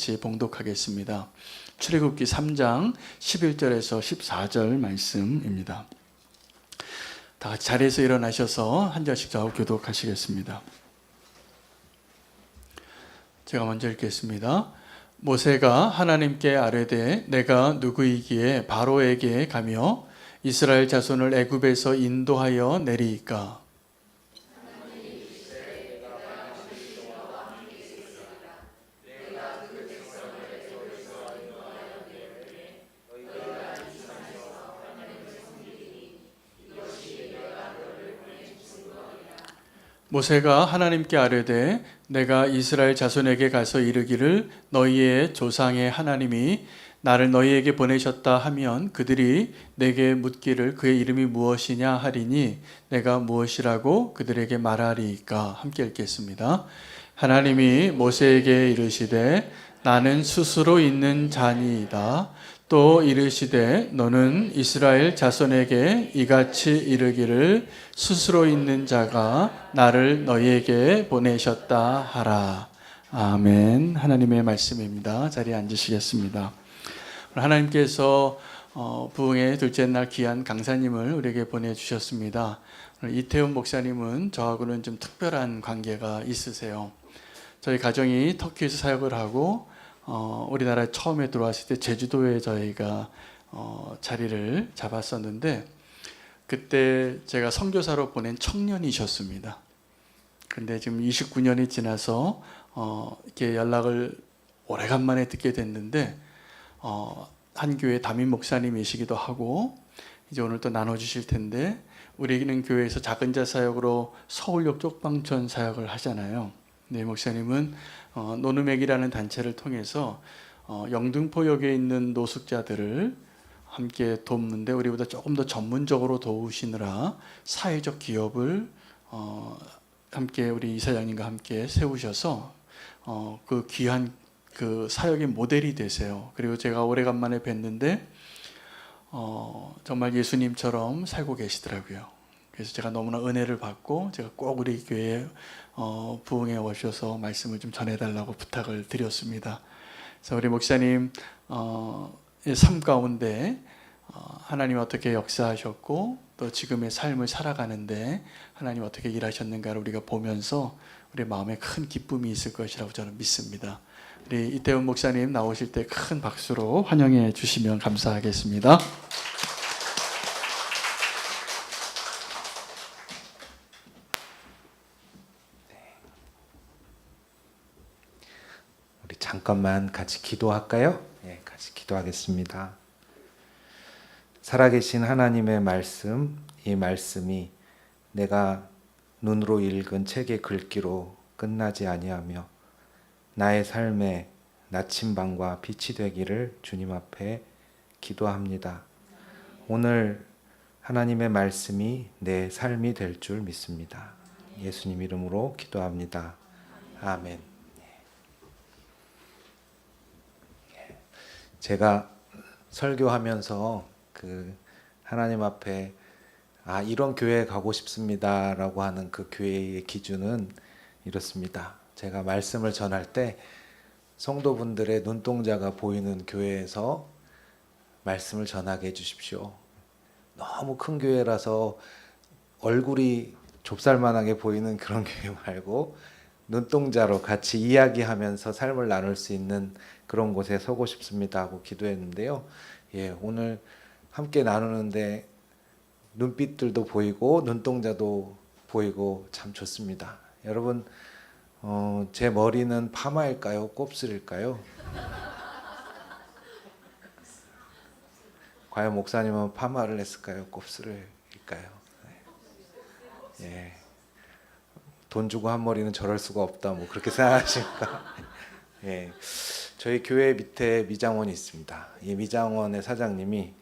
같이 봉독하겠습니다. 출애굽기 3장 11절에서 14절 말씀입니다. 다 같이 자리에서 일어나셔서 한 절씩 좌우 교독하시겠습니다. 제가 먼저 읽겠습니다. 모세가 하나님께 아뢰되 내가 누구이기에 바로에게 가며 이스라엘 자손을 애굽에서 인도하여 내리이까. 모세가 하나님께 아뢰되 내가 이스라엘 자손에게 가서 이르기를 너희의 조상의 하나님이 나를 너희에게 보내셨다 하면 그들이 내게 묻기를 그의 이름이 무엇이냐 하리니 내가 무엇이라고 그들에게 말하리이까. 함께 읽겠습니다. 하나님이 모세에게 이르시되 나는 스스로 있는 자니이다. 또 이르시되 너는 이스라엘 자손에게 이같이 이르기를 스스로 있는 자가 나를 너희에게 보내셨다 하라. 아멘. 하나님의 말씀입니다. 자리에 앉으시겠습니다. 하나님께서 부흥의 둘째 날 귀한 강사님을 우리에게 보내주셨습니다. 이태훈 목사님은 저하고는 좀 특별한 관계가 있으세요. 저희 가정이 터키에서 사역을 하고 우리나라에 처음에 들어왔을 때 제주도에 저희가 자리를 잡았었는데 그때 제가 선교사로 보낸 청년이셨습니다. 근데 지금 29년이 지나서 이렇게 연락을 오래간만에 듣게 됐는데 한 교회 담임 목사님이시기도 하고 이제 오늘 또 나눠주실 텐데 우리는 교회에서 작은 자 사역으로 서울역 쪽방촌 사역을 하잖아요. 네, 목사님은 노르맥이라는 단체를 통해서 영등포역에 있는 노숙자들을 함께 돕는데 우리보다 조금 더 전문적으로 도우시느라 사회적 기업을 함께 우리 이사장님과 함께 세우셔서 그 귀한 그 사역의 모델이 되세요. 그리고 제가 오래간만에 뵀는데 정말 예수님처럼 살고 계시더라고요. 그래서 제가 너무나 은혜를 받고 제가 꼭 우리 교회에 부흥에 오셔서 말씀을 좀 전해달라고 부탁을 드렸습니다. 그래서 우리 목사님 삶 가운데 하나님 어떻게 역사하셨고 또 지금의 삶을 살아가는데 하나님 어떻게 일하셨는가를 우리가 보면서 우리 마음에 큰 기쁨이 있을 것이라고 저는 믿습니다. 우리 이태훈 목사님 나오실 때 큰 박수로 환영해 주시면 감사하겠습니다. 우리 잠깐만 같이 기도할까요? 네, 같이 기도하겠습니다. 살아계신 하나님의 말씀, 이 말씀이 내가 눈으로 읽은 책의 글귀로 끝나지 아니하며 나의 삶의 나침반과 빛이 되기를 주님 앞에 기도합니다. 오늘 하나님의 말씀이 내 삶이 될 줄 믿습니다. 예수님 이름으로 기도합니다. 아멘. 제가 설교하면서 하나님 앞에 이런 교회에 가고 싶습니다라고 하는 그 교회의 기준은 이렇습니다. 제가 말씀을 전할 때 성도분들의 눈동자가 보이는 교회에서 말씀을 전하게 해주십시오. 너무 큰 교회라서 얼굴이 좁쌀만하게 보이는 그런 교회 말고 눈동자로 같이 이야기하면서 삶을 나눌 수 있는 그런 곳에 서고 싶습니다 하고 기도했는데요. 오늘 함께 나누는데 눈빛들도 보이고 눈동자도 보이고 참 좋습니다. 여러분 제 머리는 파마일까요? 곱슬일까요? 과연 목사님은 파마를 했을까요? 곱슬일까요? 예. 돈 주고 한 머리는 저럴 수가 없다. 뭐 그렇게 생각하십니까? 예. 저희 교회 밑에 미장원이 있습니다. 이 미장원의 사장님이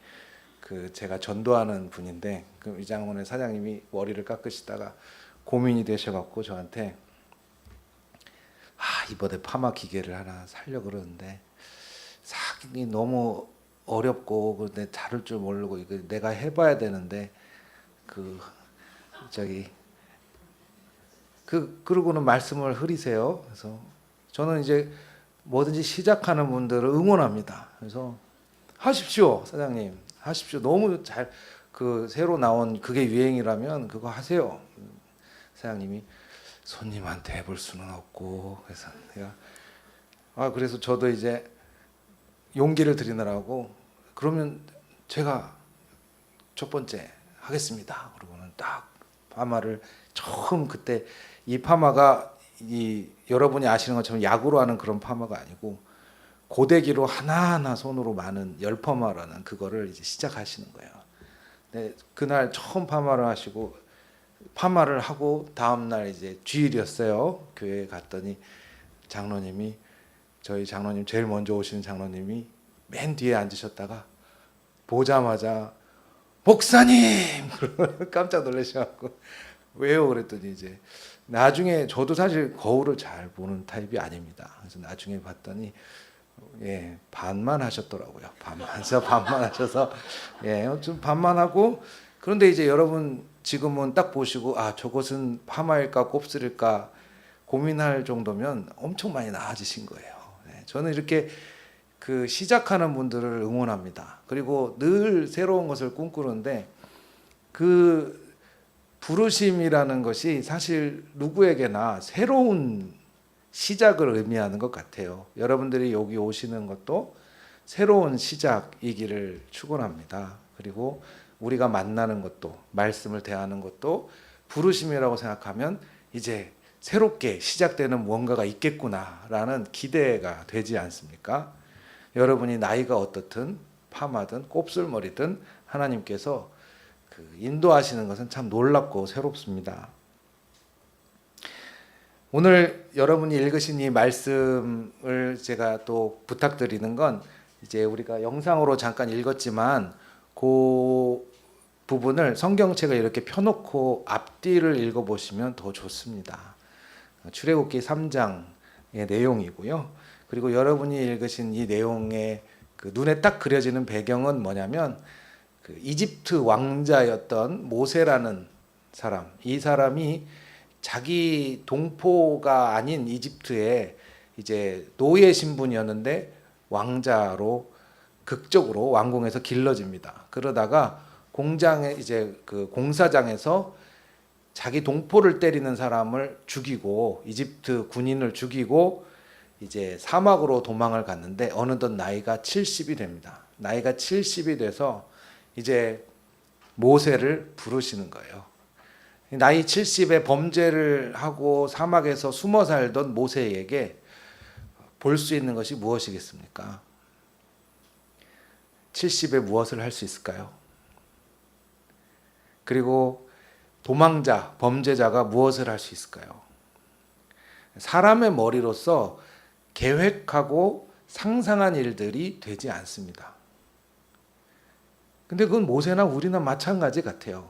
제가 전도하는 분인데 그 미장원의 사장님이 머리를 깎으시다가 고민이 되셔갖고 저한테 이번에 파마 기계를 하나 사려고 그러는데 사기 너무 어렵고 근데 다룰 줄 모르고 이거 내가 해봐야 되는데 그러고는 말씀을 흐리세요. 그래서 저는 이제 뭐든지 시작하는 분들을 응원합니다. 그래서 하십시오, 사장님. 하십시오. 너무 잘 그 새로 나온 그게 유행이라면 그거 하세요. 사장님이 손님한테 해볼 수는 없고 그래서 내가 그래서 저도 이제 용기를 드리느라고 그러면 제가 첫 번째 하겠습니다. 그러고는 딱 파마를 처음 그때 이 파마가 이 여러분이 아시는 것처럼 약으로 하는 그런 파마가 아니고 고데기로 하나하나 손으로 많은 열파마라는 그거를 이제 시작하시는 거예요. 네, 그날 처음 파마를 하시고 파마를 하고 다음 날 이제 주일이었어요. 교회에 갔더니 장로님이 저희 장로님 제일 먼저 오시는 장로님이 맨 뒤에 앉으셨다가 보자마자 목사님 깜짝 놀라셔갖고 왜요? 그랬더니 이제 나중에 저도 사실 거울을 잘 보는 타입이 아닙니다. 그래서 나중에 봤더니 예 반만 하셨더라고요. 반만 하셔서 좀 반만 하고 그런데 이제 여러분 지금은 딱 보시고 저것은 파마일까 곱슬일까 고민할 정도면 엄청 많이 나아지신 거예요. 저는 이렇게 그 시작하는 분들을 응원합니다. 그리고 늘 새로운 것을 꿈꾸는데 그 부르심이라는 것이 사실 누구에게나 새로운 시작을 의미하는 것 같아요. 여러분들이 여기 오시는 것도 새로운 시작이기를 축원합니다. 그리고 우리가 만나는 것도 말씀을 대하는 것도 부르심이라고 생각하면 이제 새롭게 시작되는 무언가가 있겠구나라는 기대가 되지 않습니까? 여러분이 나이가 어떻든 파마든 곱슬머리든 하나님께서 그 인도하시는 것은 참 놀랍고 새롭습니다. 오늘 여러분이 읽으신 이 말씀을 제가 또 부탁드리는 건 이제 우리가 영상으로 잠깐 읽었지만 그 부분을 성경책을 이렇게 펴놓고 앞뒤를 읽어보시면 더 좋습니다. 출애굽기 3장의 내용이고요. 그리고 여러분이 읽으신 이 내용의 그 눈에 딱 그려지는 배경은 뭐냐면 그 이집트 왕자였던 모세라는 사람, 이 사람이 자기 동포가 아닌 이집트에 이제 노예 신분이었는데 왕자로 극적으로 왕궁에서 길러집니다. 그러다가 공장에 이제 그 공사장에서 자기 동포를 때리는 사람을 죽이고 이집트 군인을 죽이고 이제 사막으로 도망을 갔는데 어느덧 나이가 70이 됩니다. 나이가 70이 돼서 이제 모세를 부르시는 거예요. 나이 70에 범죄를 하고 사막에서 숨어 살던 모세에게 볼 수 있는 것이 무엇이겠습니까? 70에 무엇을 할 수 있을까요? 그리고 도망자, 범죄자가 무엇을 할 수 있을까요? 사람의 머리로서 계획하고 상상한 일들이 되지 않습니다. 근데 그건 모세나 우리나 마찬가지 같아요.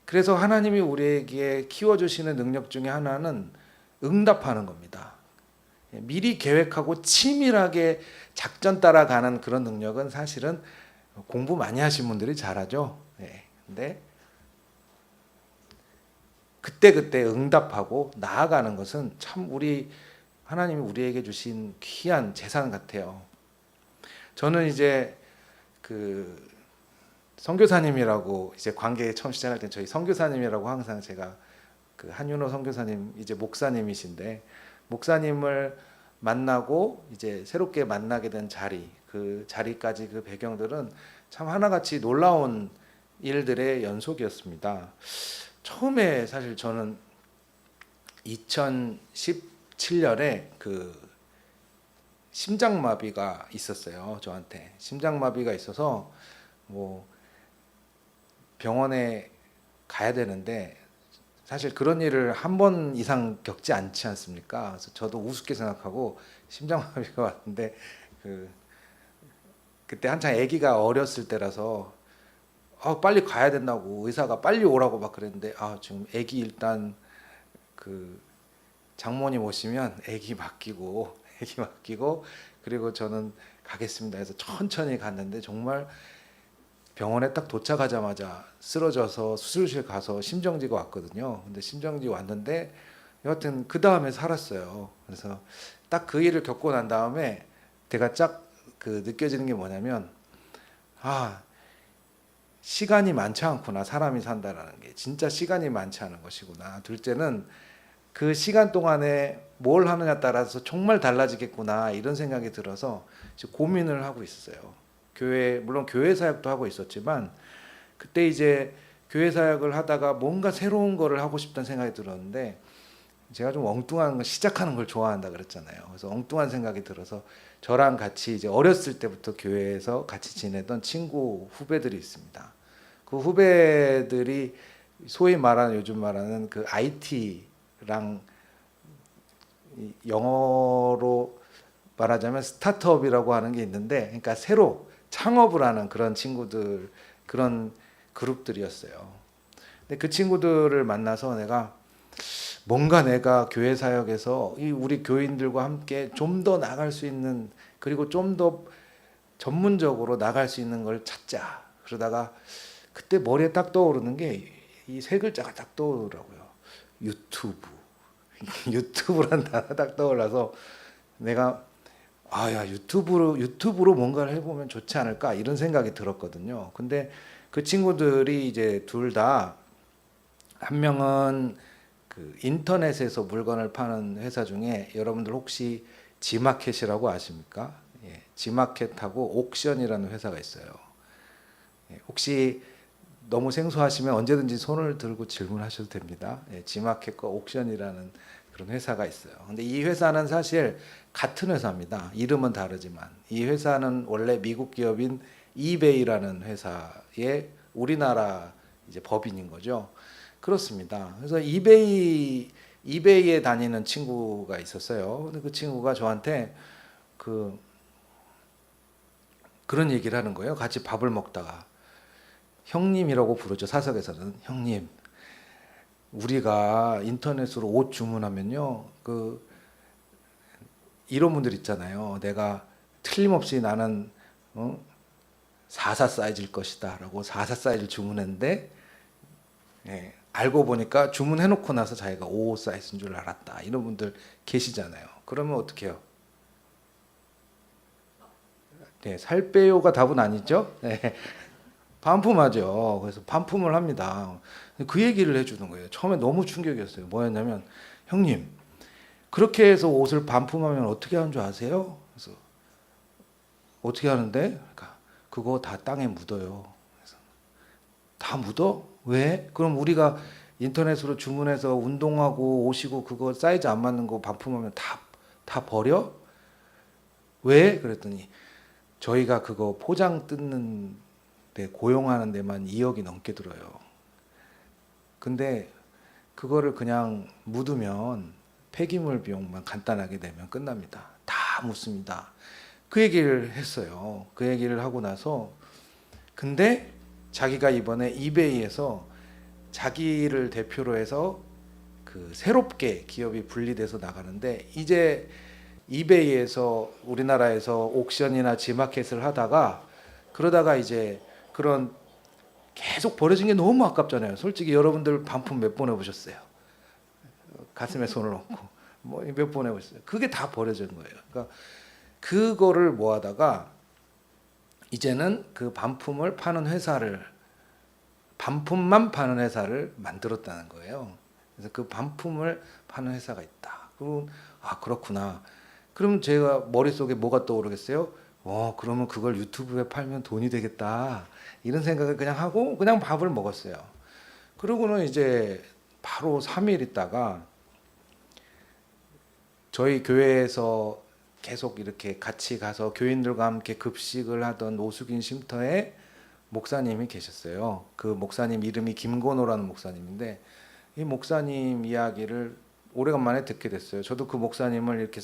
그래서 하나님이 우리에게 키워주시는 능력 중에 하나는 응답하는 겁니다. 미리 계획하고 치밀하게 작전 따라가는 그런 능력은 사실은 공부 많이 하신 분들이 잘하죠. 근데 그때그때 응답하고 나아가는 것은 참 하나님이 우리에게 주신 귀한 재산 같아요. 저는 이제 그 선교사님이라고 이제 관계 처음 시작할 때 저희 선교사님이라고 항상 제가 그 한윤호 선교사님 이제 목사님이신데 목사님을 만나고 이제 새롭게 만나게 된 자리 그 자리까지 그 배경들은 참 하나같이 놀라운 일들의 연속이었습니다. 처음에 사실 저는 2017년에 그 심장마비가 있었어요. 저한테 심장마비가 있어서 뭐 병원에 가야 되는데 사실 그런 일을 한 번 이상 겪지 않지 않습니까? 그래서 저도 우습게 생각하고 심장마비가 왔는데 그때 한창 아기가 어렸을 때라서 빨리 가야 된다고 의사가 빨리 오라고 막 그랬는데 지금 아기 일단 그 장모님 오시면 아기 맡기고 그리고 저는 가겠습니다 해서 천천히 갔는데 정말 병원에 딱 도착하자마자 쓰러져서 수술실 가서 심정지가 왔거든요. 근데 심정지 왔는데 여하튼 그 다음에 살았어요. 그래서 딱 그 일을 겪고 난 다음에 제가 쫙 그 느껴지는 게 뭐냐면 시간이 많지 않구나. 사람이 산다라는 게 진짜 시간이 많지 않은 것이구나. 둘째는 그 시간 동안에 뭘 하느냐 따라서 정말 달라지겠구나 이런 생각이 들어서 고민을 하고 있었어요. 물론 교회 사역도 하고 있었지만 그때 이제 교회 사역을 하다가 뭔가 새로운 거를 하고 싶다는 생각이 들었는데 제가 좀 엉뚱한 거 시작하는 걸 좋아한다 그랬잖아요. 그래서 엉뚱한 생각이 들어서 저랑 같이 이제 어렸을 때부터 교회에서 같이 지내던 친구 후배들이 있습니다. 그 후배들이 소위 말하는 요즘 말하는 그 IT랑 영어로 말하자면 스타트업이라고 하는 게 있는데, 그러니까 새로 창업을 하는 그런 친구들, 그런 그룹들이었어요. 근데 그 친구들을 만나서 내가 교회 사역에서 이 우리 교인들과 함께 좀 더 나갈 수 있는, 그리고 좀 더 전문적으로 나갈 수 있는 걸 찾자. 그러다가 그때 머리에 딱 떠오르는 게 이 세 글자가 딱 떠오르더라고요. 유튜브. 유튜브란 단어 딱 떠올라서 내가 유튜브로 뭔가를 해보면 좋지 않을까 이런 생각이 들었거든요. 근데 그 친구들이 이제 둘 다, 한 명은 그 인터넷에서 물건을 파는 회사 중에 여러분들 혹시 지마켓이라고 아십니까? 예, 지마켓하고 옥션이라는 회사가 있어요. 예, 혹시 너무 생소하시면 언제든지 손을 들고 질문하셔도 됩니다. 예, 지마켓과 옥션이라는 그런 회사가 있어요. 근데 이 회사는 사실 같은 회사입니다. 이름은 다르지만 이 회사는 원래 미국 기업인 이베이라는 회사의 우리나라 이제 법인인 거죠. 그렇습니다. 그래서 이베이에 다니는 친구가 있었어요. 근데 그 친구가 저한테 그런 얘기를 하는 거예요. 같이 밥을 먹다가. 형님이라고 부르죠. 사석에서는. 형님, 우리가 인터넷으로 옷 주문하면요, 이런 분들 있잖아요. 내가 틀림없이 나는 44 사이즈일 것이다 라고 44 사이즈를 주문했는데, 예, 알고 보니까 주문해놓고 나서 자기가 55 사이즈인 줄 알았다. 이런 분들 계시잖아요. 그러면 어떻게 해요? 네, 살 빼요가 답은 아니죠. 네, 반품하죠. 그래서 반품을 합니다. 그 얘기를 해주는 거예요. 처음에 너무 충격이었어요. 뭐였냐면, 형님, 그렇게 해서 옷을 반품하면 어떻게 하는 줄 아세요? 그래서 어떻게 하는데? 그러니까 그거 다 땅에 묻어요. 그래서 다 묻어? 왜? 그럼 우리가 인터넷으로 주문해서 운동하고 옷이고 그거 사이즈 안 맞는 거 반품하면 다 버려? 왜? 그랬더니 저희가 그거 포장 뜯는 데 고용하는 데만 2억이 넘게 들어요. 근데 그거를 그냥 묻으면 폐기물 비용만 간단하게 내면 끝납니다. 다 묻습니다. 그 얘기를 했어요. 그 얘기를 하고 나서 근데 자기가 이번에 이베이에서 자기를 대표로 해서 그 새롭게 기업이 분리돼서 나가는데 이제 이베이에서 우리나라에서 옥션이나 지마켓을 하다가 그러다가 이제 그런 계속 버려진 게 너무 아깝잖아요. 솔직히 여러분들 반품 몇 번 해보셨어요? 가슴에 손을 얹고 뭐 몇 번 해보셨어요? 그게 다 버려진 거예요. 그러니까 그거를 모아다가 이제는 그 반품을 파는 회사를 반품만 파는 회사를 만들었다는 거예요. 그래서 그 반품을 파는 회사가 있다. 그럼 그렇구나. 그럼 제가 머릿속에 뭐가 떠오르겠어요? 그러면 그걸 유튜브에 팔면 돈이 되겠다. 이런 생각을 그냥 하고 그냥 밥을 먹었어요. 그러고는 이제 바로 3일 있다가 저희 교회에서 계속 이렇게 같이 가서 교인들과 함께 급식을 하던 노숙인 쉼터에 목사님이 계셨어요. 그 목사님 이름이 김건호라는 목사님인데 이 목사님 이야기를 오래간만에 듣게 됐어요. 저도 그 목사님을 이렇게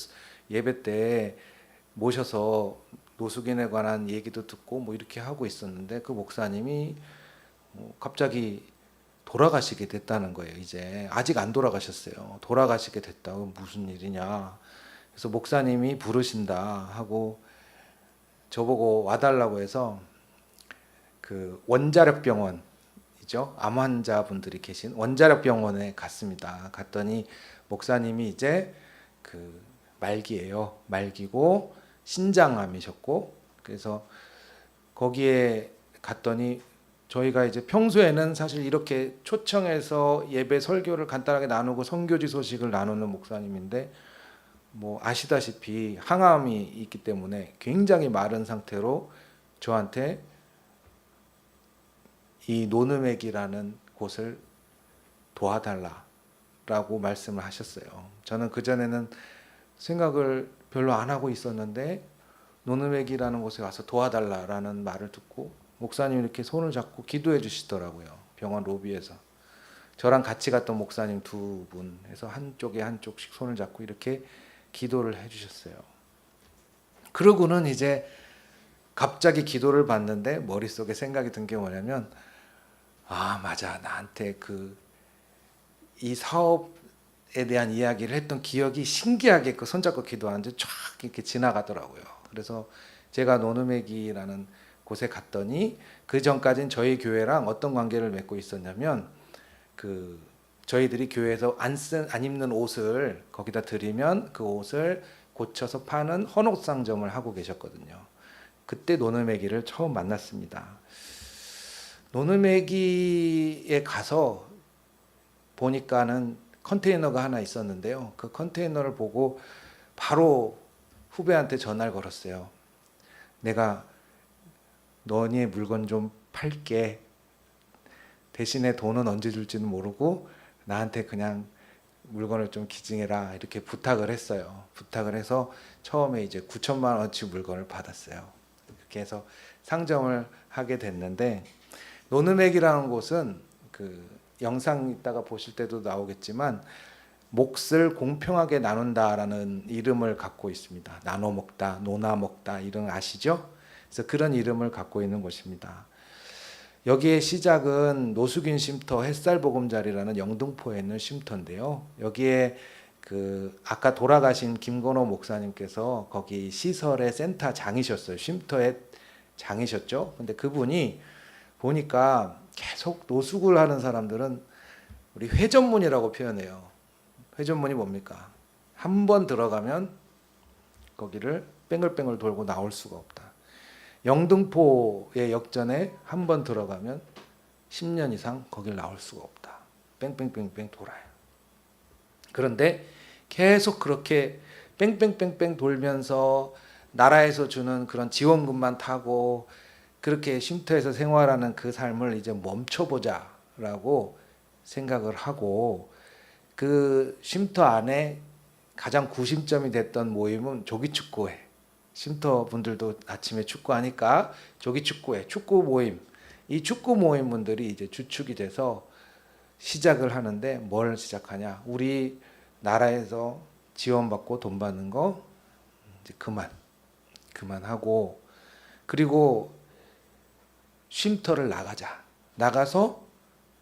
예배 때 모셔서 노숙인에 관한 얘기도 듣고 뭐 이렇게 하고 있었는데 그 목사님이 갑자기 돌아가시게 됐다는 거예요. 이제 아직 안 돌아가셨어요. 돌아가시게 됐다고 무슨 일이냐. 그래서 목사님이 부르신다 하고 저보고 와달라고 해서 그 원자력 병원이죠. 암 환자분들이 계신 원자력 병원에 갔습니다. 갔더니 목사님이 이제 그 말기예요. 말기고 신장암이셨고, 그래서 거기에 갔더니 저희가 이제 평소에는 사실 이렇게 초청해서 예배 설교를 간단하게 나누고 선교지 소식을 나누는 목사님인데, 뭐 아시다시피 항암이 있기 때문에 굉장히 마른 상태로 저한테 이 노르맥이라는 곳을 도와달라라고 말씀을 하셨어요. 저는 그전에는 생각을 별로 안 하고 있었는데 노르맥이라는 곳에 와서 도와달라라는 말을 듣고 목사님이 이렇게 손을 잡고 기도해 주시더라고요. 병원 로비에서. 저랑 같이 갔던 목사님 두 분 해서 한쪽에 한쪽씩 손을 잡고 이렇게 기도를 해 주셨어요. 그러고는 이제 갑자기 기도를 받는데 머릿속에 생각이 든 게 뭐냐면, 아 맞아, 나한테 이 사업에 대한 이야기를 했던 기억이 신기하게 그 손잡고 기도하는데 쫙 이렇게 지나가더라고요. 그래서 제가 노르맥이라는 곳에 갔더니 그 전까지는 저희 교회랑 어떤 관계를 맺고 있었냐면, 저희들이 교회에서 안 입는 옷을 거기다 드리면 그 옷을 고쳐서 파는 헌옷 상점을 하고 계셨거든요. 그때 노르맥이를 처음 만났습니다. 노르맥이에 가서 보니까는 컨테이너가 하나 있었는데요. 그 컨테이너를 보고 바로 후배한테 전화를 걸었어요. 내가 너네 물건 좀 팔게. 대신에 돈은 언제 줄지는 모르고 나한테 그냥 물건을 좀 기증해라, 이렇게 부탁을 했어요. 부탁을 해서 처음에 이제 9천만 원어치 물건을 받았어요. 이렇게 해서 상점을 하게 됐는데, 노르맥이라는 곳은 영상 이따가 보실 때도 나오겠지만 몫을 공평하게 나눈다라는 이름을 갖고 있습니다. 나눠 먹다, 노나 먹다, 이런 아시죠? 그래서 그런 이름을 갖고 있는 곳입니다. 여기에 시작은 노숙인 쉼터 햇살보금자리라는 영등포에 있는 쉼터인데요. 여기에 아까 돌아가신 김건호 목사님께서 거기 시설의 센터 장이셨어요. 쉼터의 장이셨죠. 근데 그분이 보니까 계속 노숙을 하는 사람들은 우리 회전문이라고 표현해요. 회전문이 뭡니까? 한 번 들어가면 거기를 뺑글뺑글 돌고 나올 수가 없다. 영등포의 역전에 한 번 들어가면 10년 이상 거길 나올 수가 없다. 뺑뺑뺑뺑 돌아요. 그런데 계속 그렇게 뺑뺑뺑뺑 돌면서 나라에서 주는 그런 지원금만 타고 그렇게 쉼터에서 생활하는 그 삶을 이제 멈춰보자라고 생각을 하고, 그 쉼터 안에 가장 구심점이 됐던 모임은 조기축구회. 쉼터 분들도 아침에 축구하니까 조기축구회, 축구 모임. 이 축구 모임 분들이 이제 주축이 돼서 시작을 하는데, 뭘 시작하냐? 우리 나라에서 지원받고 돈 받는 거 이제 그만하고, 그리고 쉼터를 나가서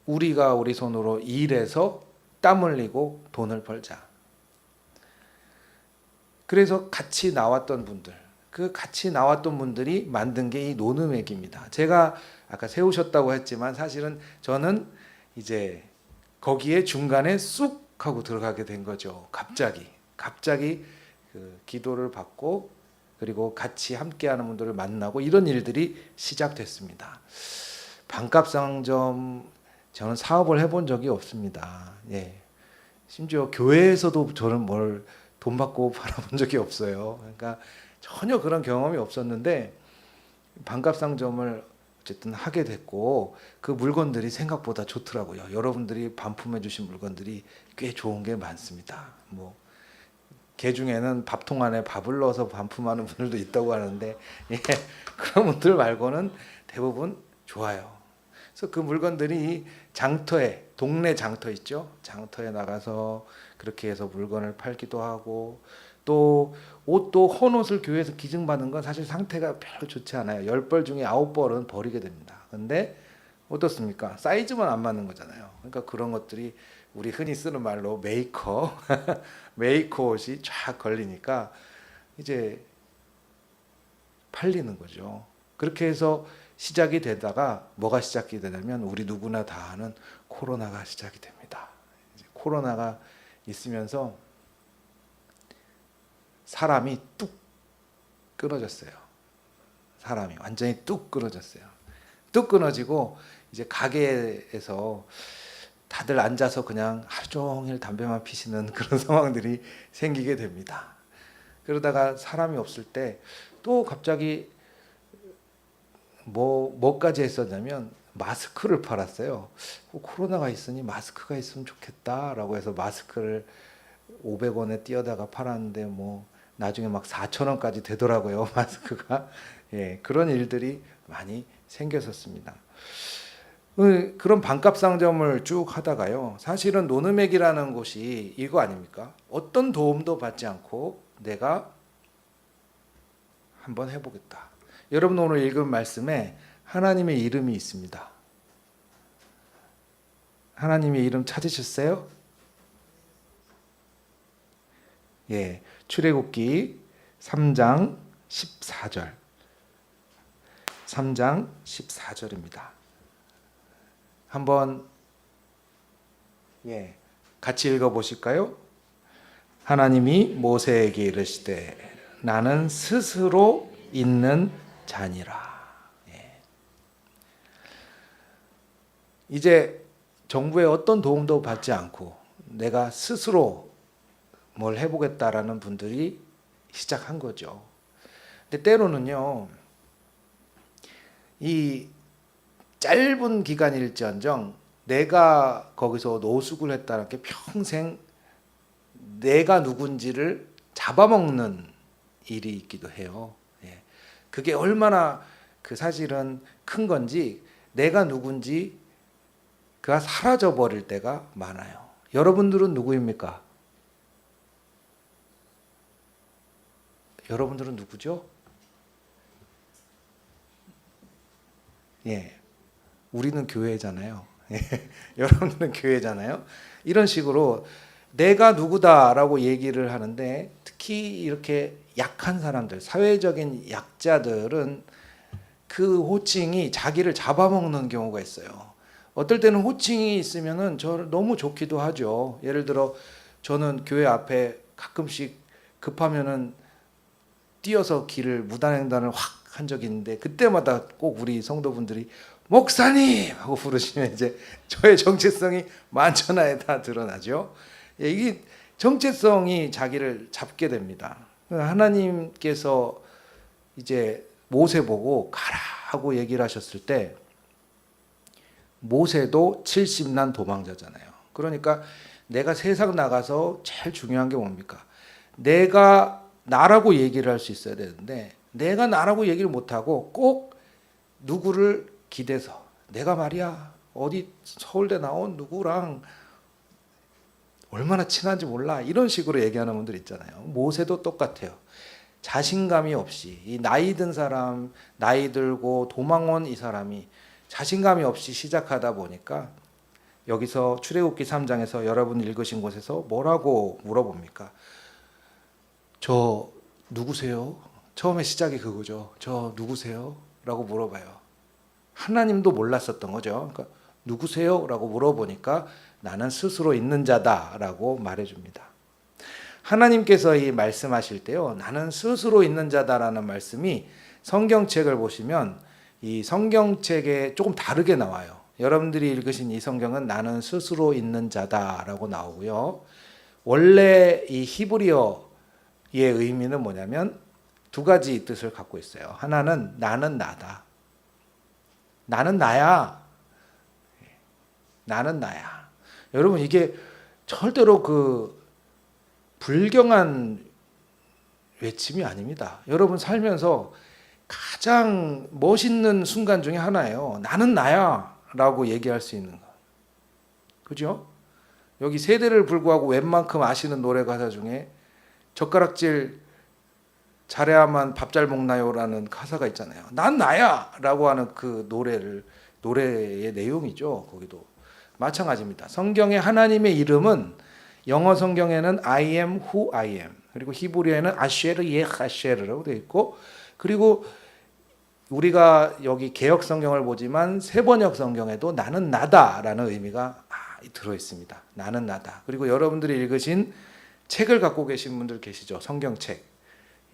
우리가 우리 손으로 일해서 땀 흘리고 돈을 벌자. 그래서 같이 나왔던 분들이 만든 게 이 노르맥입니다. 제가 아까 세우셨다고 했지만 사실은 저는 이제 거기에 중간에 쑥 하고 들어가게 된 거죠. 갑자기 기도를 받고, 그리고 같이 함께하는 분들을 만나고, 이런 일들이 시작됐습니다. 반값 상점, 저는 사업을 해본 적이 없습니다. 예. 심지어 교회에서도 저는 뭘 돈 받고 팔아본 적이 없어요. 그러니까 전혀 그런 경험이 없었는데 반값 상점을 어쨌든 하게 됐고, 그 물건들이 생각보다 좋더라고요. 여러분들이 반품해 주신 물건들이 꽤 좋은 게 많습니다. 개 중에는 밥통 안에 밥을 넣어서 반품하는 분들도 있다고 하는데, 예, 그런 분들 말고는 대부분 좋아요. 그래서 그 물건들이 장터에, 동네 장터 있죠? 장터에 나가서 그렇게 해서 물건을 팔기도 하고, 또 옷도 헌옷을 교회에서 기증받은 건 사실 상태가 별로 좋지 않아요. 10벌 중에 9벌은 버리게 됩니다. 근데 어떻습니까? 사이즈만 안 맞는 거잖아요. 그러니까 그런 것들이 우리 흔히 쓰는 말로 메이커 옷이 쫙 걸리니까 이제 팔리는 거죠. 그렇게 해서 시작이 되다가 뭐가 시작이 되냐면, 우리 누구나 다 아는 코로나가 시작이 됩니다. 이제 코로나가 있으면서 사람이 뚝 끊어졌어요. 사람이 완전히 뚝 끊어졌어요. 뚝 끊어지고 이제 가게에서 다들 앉아서 그냥 하루 종일 담배만 피시는 그런 상황들이 생기게 됩니다. 그러다가 사람이 없을 때 또 갑자기 뭐까지 했었냐면 마스크를 팔았어요. 코로나가 있으니 마스크가 있으면 좋겠다라고 해서 마스크를 500원에 띄어다가 팔았는데 뭐 나중에 막 4,000원까지 되더라고요. 마스크가. 예, 그런 일들이 많이 생겼었습니다. 그런 반값 상점을 쭉 하다가요. 사실은 노르맥이라는 곳이 이거 아닙니까? 어떤 도움도 받지 않고 내가 한번 해보겠다. 여러분 오늘 읽은 말씀에 하나님의 이름이 있습니다. 하나님의 이름 찾으셨어요? 예, 출애굽기 3장 14절. 3장 14절입니다. 한번 같이 읽어 보실까요? 하나님이 모세에게 이르시되 나는 스스로 있는 자니라. 이제 정부의 어떤 도움도 받지 않고 내가 스스로 뭘 해보겠다라는 분들이 시작한 거죠. 근데 때로는요, 이 짧은 기간일지언정 내가 거기서 노숙을 했다는 게 평생 내가 누군지를 잡아먹는 일이 있기도 해요. 그게 얼마나 사실은 큰 건지 내가 누군지 그가 사라져 버릴 때가 많아요. 여러분들은 누구입니까? 여러분들은 누구죠? 우리는 교회잖아요. 여러분들은 교회잖아요. 이런 식으로 내가 누구다라고 얘기를 하는데 특히 이렇게 약한 사람들, 사회적인 약자들은 그 호칭이 자기를 잡아먹는 경우가 있어요. 어떨 때는 호칭이 있으면은 저를 너무 좋기도 하죠. 예를 들어 저는 교회 앞에 가끔씩 급하면은 뛰어서 길을 무단횡단을 확 한 적이 있는데 그때마다 꼭 우리 성도분들이 목사님 하고 부르시면 이제 저의 정체성이 만천하에 다 드러나죠. 이게 정체성이 자기를 잡게 됩니다. 하나님께서 이제 모세 보고 가라 하고 얘기를 하셨을 때 모세도 70난 도망자잖아요. 그러니까 내가 세상 나가서 제일 중요한 게 뭡니까? 내가 나라고 얘기를 할 수 있어야 되는데 내가 나라고 얘기를 못하고 꼭 누구를 기대서 내가 말이야 어디 서울대 나온 누구랑 얼마나 친한지 몰라 이런 식으로 얘기하는 분들 있잖아요. 모세도 똑같아요. 자신감이 없이 이 나이 든 사람, 나이 들고 도망 온 이 사람이 자신감이 없이 시작하다 보니까 여기서 출애굽기 3장에서 여러분 읽으신 곳에서 뭐라고 물어봅니까? 저 누구세요? 처음에 시작이 그거죠. 저 누구세요? 라고 물어봐요. 하나님도 몰랐었던 거죠. 그러니까 누구세요? 라고 물어보니까 나는 스스로 있는 자다 라고 말해줍니다. 하나님께서 이 말씀하실 때요, 나는 스스로 있는 자다라는 말씀이 성경책을 보시면 이 성경책에 조금 다르게 나와요. 여러분들이 읽으신 이 성경은 나는 스스로 있는 자다라고 나오고요. 원래 이 히브리어의 의미는 뭐냐면 두 가지 뜻을 갖고 있어요. 하나는 나는 나다. 나는 나야. 나는 나야. 여러분 이게 절대로 불경한 외침이 아닙니다. 여러분 살면서 가장 멋있는 순간 중에 하나예요. 나는 나야 라고 얘기할 수 있는 거. 그죠? 여기 세대를 불구하고 웬만큼 아시는 노래 가사 중에 젓가락질 잘해야만 밥 잘 먹나요? 라는 가사가 있잖아요. 난 나야 라고 하는 그 노래의 내용이죠. 거기도 마찬가지입니다. 성경의 하나님의 이름은 영어 성경에는 I am who I am, 그리고 히브리어에는 아쉐르 예하쉐르라고 되어 있고, 그리고 우리가 여기 개역 성경을 보지만 세번역 성경에도 나는 나다라는 의미가 들어 있습니다. 나는 나다. 그리고 여러분들이 읽으신 책을 갖고 계신 분들 계시죠? 성경책.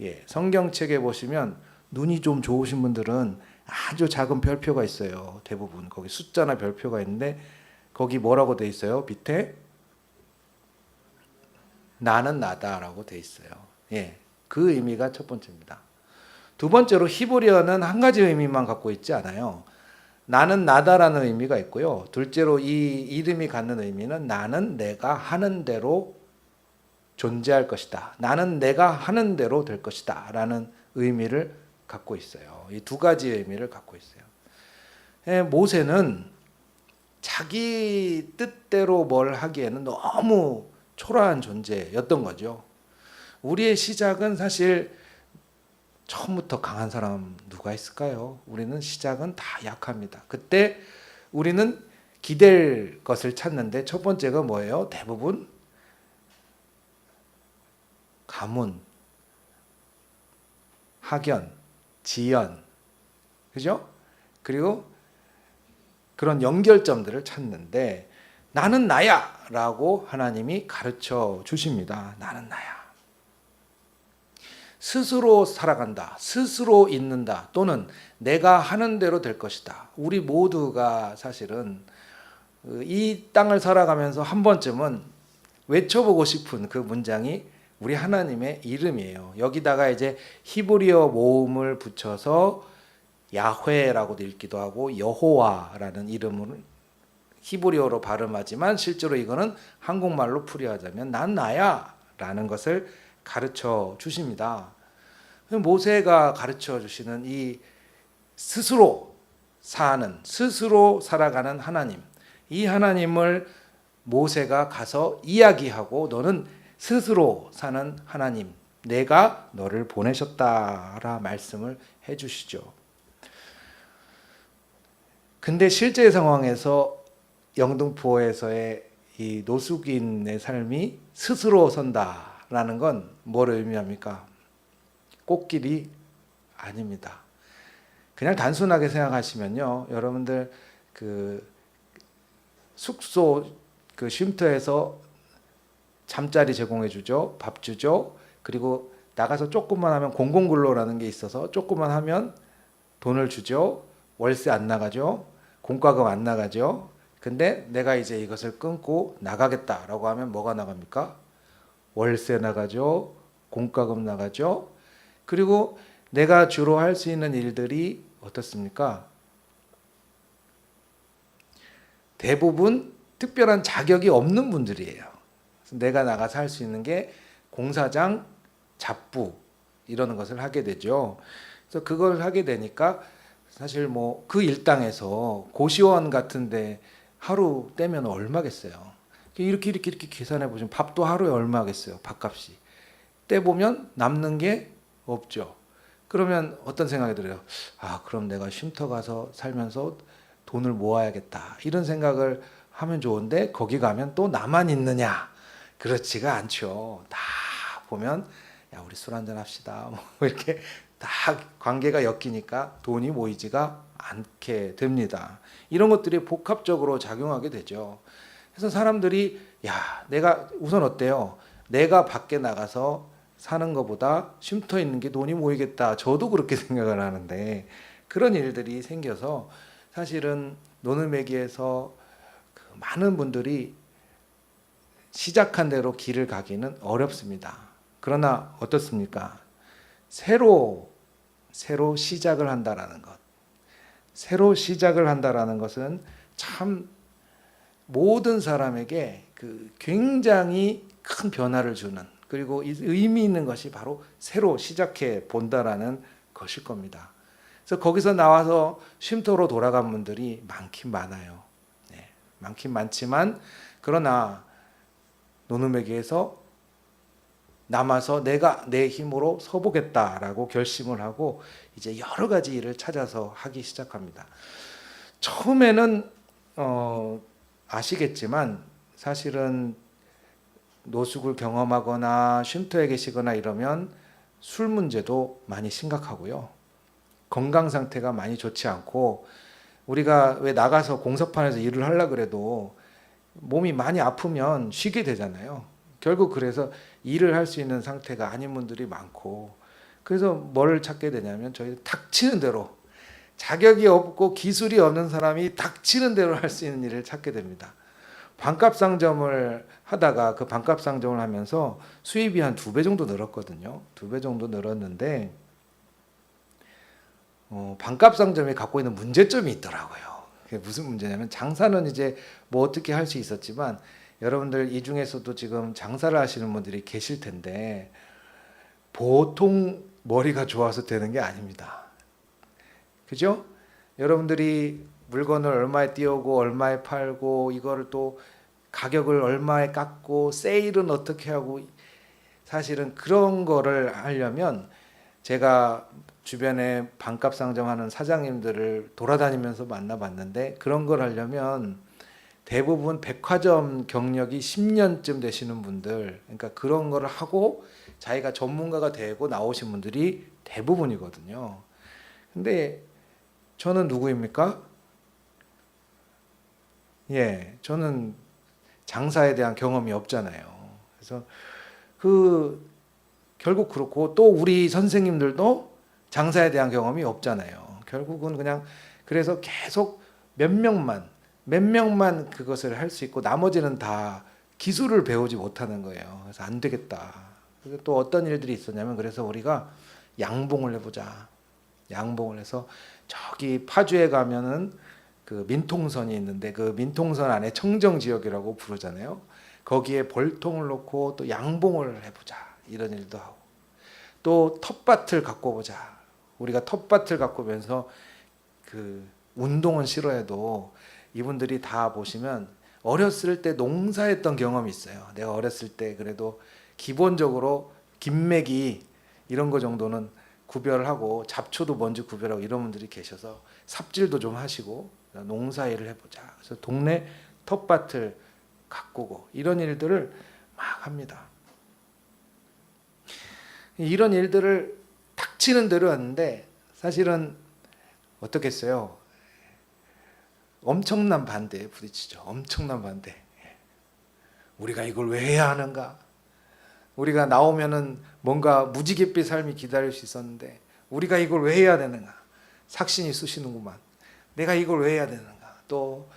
예, 성경책에 보시면 눈이 좀 좋으신 분들은 아주 작은 별표가 있어요. 대부분 거기 숫자나 별표가 있는데 거기 뭐라고 돼 있어요? 밑에 나는 나다라고 돼 있어요. 예, 그 의미가 첫 번째입니다. 두 번째로 히브리어는 한 가지 의미만 갖고 있지 않아요. 나는 나다라는 의미가 있고요. 둘째로 이 이름이 갖는 의미는 나는 내가 하는 대로 존재할 것이다. 나는 내가 하는 대로 될 것이다. 라는 의미를 갖고 있어요. 이 두 가지 의미를 갖고 있어요. 예, 모세는 자기 뜻대로 뭘 하기에는 너무 초라한 존재였던 거죠. 우리의 시작은 사실 처음부터 강한 사람 누가 있을까요? 우리는 시작은 다 약합니다. 그때 우리는 기댈 것을 찾는데 첫 번째가 뭐예요? 대부분 가문, 학연, 지연, 그죠? 그리고 그런 연결점들을 찾는데 나는 나야 라고 하나님이 가르쳐 주십니다. 나는 나야. 스스로 살아간다. 스스로 있는다. 또는 내가 하는 대로 될 것이다. 우리 모두가 사실은 이 땅을 살아가면서 한 번쯤은 외쳐보고 싶은 그 문장이 우리 하나님의 이름이에요. 여기다가 이제 히브리어 모음을 붙여서 야훼라고도 읽기도 하고 여호와라는 이름을 히브리어로 발음하지만 실제로 이거는 한국말로 풀이하자면 난 나야 라는 것을 가르쳐 주십니다. 모세가 가르쳐 주시는 이 스스로 사는, 스스로 살아가는 하나님, 이 하나님을 모세가 가서 이야기하고 너는 스스로 사는 하나님, 내가 너를 보내셨다라 말씀을 해주시죠. 근데 실제 상황에서 영등포에서의 이 노숙인의 삶이 스스로 선다라는 건 뭘 의미합니까? 꽃길이 아닙니다. 그냥 단순하게 생각하시면요, 여러분들 그 숙소 그 쉼터에서 잠자리 제공해 주죠, 밥 주죠. 그리고 나가서 조금만 하면 공공근로라는 게 있어서 조금만 하면 돈을 주죠. 월세 안 나가죠. 공과금 안 나가죠. 근데 내가 이제 이것을 끊고 나가겠다라고 하면 뭐가 나갑니까? 월세 나가죠. 공과금 나가죠. 그리고 내가 주로 할 수 있는 일들이 어떻습니까? 대부분 특별한 자격이 없는 분들이에요. 내가 나가서 할 수 있는 게 공사장, 잡부 이러는 것을 하게 되죠. 그래서 그걸 하게 되니까 사실 뭐 그 일당에서 고시원 같은데 하루 떼면 얼마겠어요. 이렇게 계산해 보시면 밥도 하루에 얼마겠어요. 밥값이 떼 보면 남는 게 없죠. 그러면 어떤 생각이 들어요? 아, 그럼 내가 쉼터 가서 살면서 돈을 모아야겠다 이런 생각을 하면 좋은데 거기 가면 또 나만 있느냐? 그렇지가 않죠. 다 보면 야, 우리 술 한잔 합시다. 뭐 이렇게 다 관계가 엮이니까 돈이 모이지가 않게 됩니다. 이런 것들이 복합적으로 작용하게 되죠. 그래서 사람들이 야, 내가 우선 어때요? 내가 밖에 나가서 사는 것보다 쉼터 있는 게 돈이 모이겠다. 저도 그렇게 생각을 하는데 그런 일들이 생겨서 사실은 노늘매기에서 그 많은 분들이 시작한 대로 길을 가기는 어렵습니다. 그러나 어떻습니까? 새로 시작을 한다라는 것. 새로 시작을 한다라는 것은 참 모든 사람에게 그 굉장히 큰 변화를 주는, 그리고 의미 있는 것이 바로 새로 시작해 본다라는 것일 겁니다. 그래서 거기서 나와서 쉼터로 돌아간 분들이 많긴 많아요. 네, 많긴 많지만 그러나 노누메기에서 남아서 내가 내 힘으로 서보겠다라고 결심을 하고 이제 여러 가지 일을 찾아서 하기 시작합니다. 처음에는 아시겠지만 사실은 노숙을 경험하거나 쉼터에 계시거나 이러면 술 문제도 많이 심각하고요. 건강 상태가 많이 좋지 않고 우리가 왜 나가서 공사판에서 일을 하려고 그래도 몸이 많이 아프면 쉬게 되잖아요. 결국 그래서 일을 할 수 있는 상태가 아닌 분들이 많고 그래서 뭘 찾게 되냐면 저희 닥치는 대로 자격이 없고 기술이 없는 사람이 닥치는 대로 할 수 있는 일을 찾게 됩니다. 반값 상점을 하다가 그 반값 상점을 하면서 수입이 한 2배 정도 늘었거든요. 2배 정도 늘었는데 반값 상점이 갖고 있는 문제점이 있더라고요. 그게 무슨 문제냐면 장사는 이제 뭐 어떻게 할 수 있었지만 여러분들 이 중에서도 지금 장사를 하시는 분들이 계실 텐데 보통 머리가 좋아서 되는 게 아닙니다. 그죠? 여러분들이 물건을 얼마에 띄우고 얼마에 팔고 이거를 또 가격을 얼마에 깎고 세일은 어떻게 하고 사실은 그런 거를 하려면 제가 주변에 반값 상점하는 사장님들을 돌아다니면서 만나봤는데 그런 걸 하려면 대부분 백화점 경력이 10년쯤 되시는 분들, 그러니까 그런 거를 하고 자기가 전문가가 되고 나오신 분들이 대부분이거든요. 근데 저는 누구입니까? 예, 저는 장사에 대한 경험이 없잖아요. 그래서 결국 그렇고 또 우리 선생님들도 장사에 대한 경험이 없잖아요. 결국은 그냥 그래서 계속 몇 명만 그것을 할 수 있고 나머지는 다 기술을 배우지 못하는 거예요. 그래서 안 되겠다. 그래서 또 어떤 일들이 있었냐면 그래서 우리가 양봉을 해보자. 양봉을 해서 저기 파주에 가면은 그 민통선이 있는데 그 민통선 안에 청정지역이라고 부르잖아요. 거기에 벌통을 놓고 또 양봉을 해보자. 이런 일도 하고 또 텃밭을 갖고 보자. 우리가 텃밭을 갖고 오면서 그 운동은 싫어해도 이분들이 다 보시면 어렸을 때 농사했던 경험이 있어요. 내가 어렸을 때 그래도 기본적으로 김매기 이런 거 정도는 구별하고 잡초도 먼저 구별하고 이런 분들이 계셔서 삽질도 좀 하시고 농사 일을 해보자. 그래서 동네 텃밭을 가꾸고 이런 일들을 막 합니다. 이런 일들을 닥치는 대로 하는데 사실은 어떻겠어요? 엄청난 반대에 부딪히죠. 엄청난 반대. 우리가 이걸 왜 해야 하는가? 우리가 나오면은 뭔가 무지갯빛 삶이 기다릴 수 있었는데 우리가 이걸 왜 해야 되는가? 삭신이 쑤시는구만. 내가 이걸 왜 해야 되는가? 또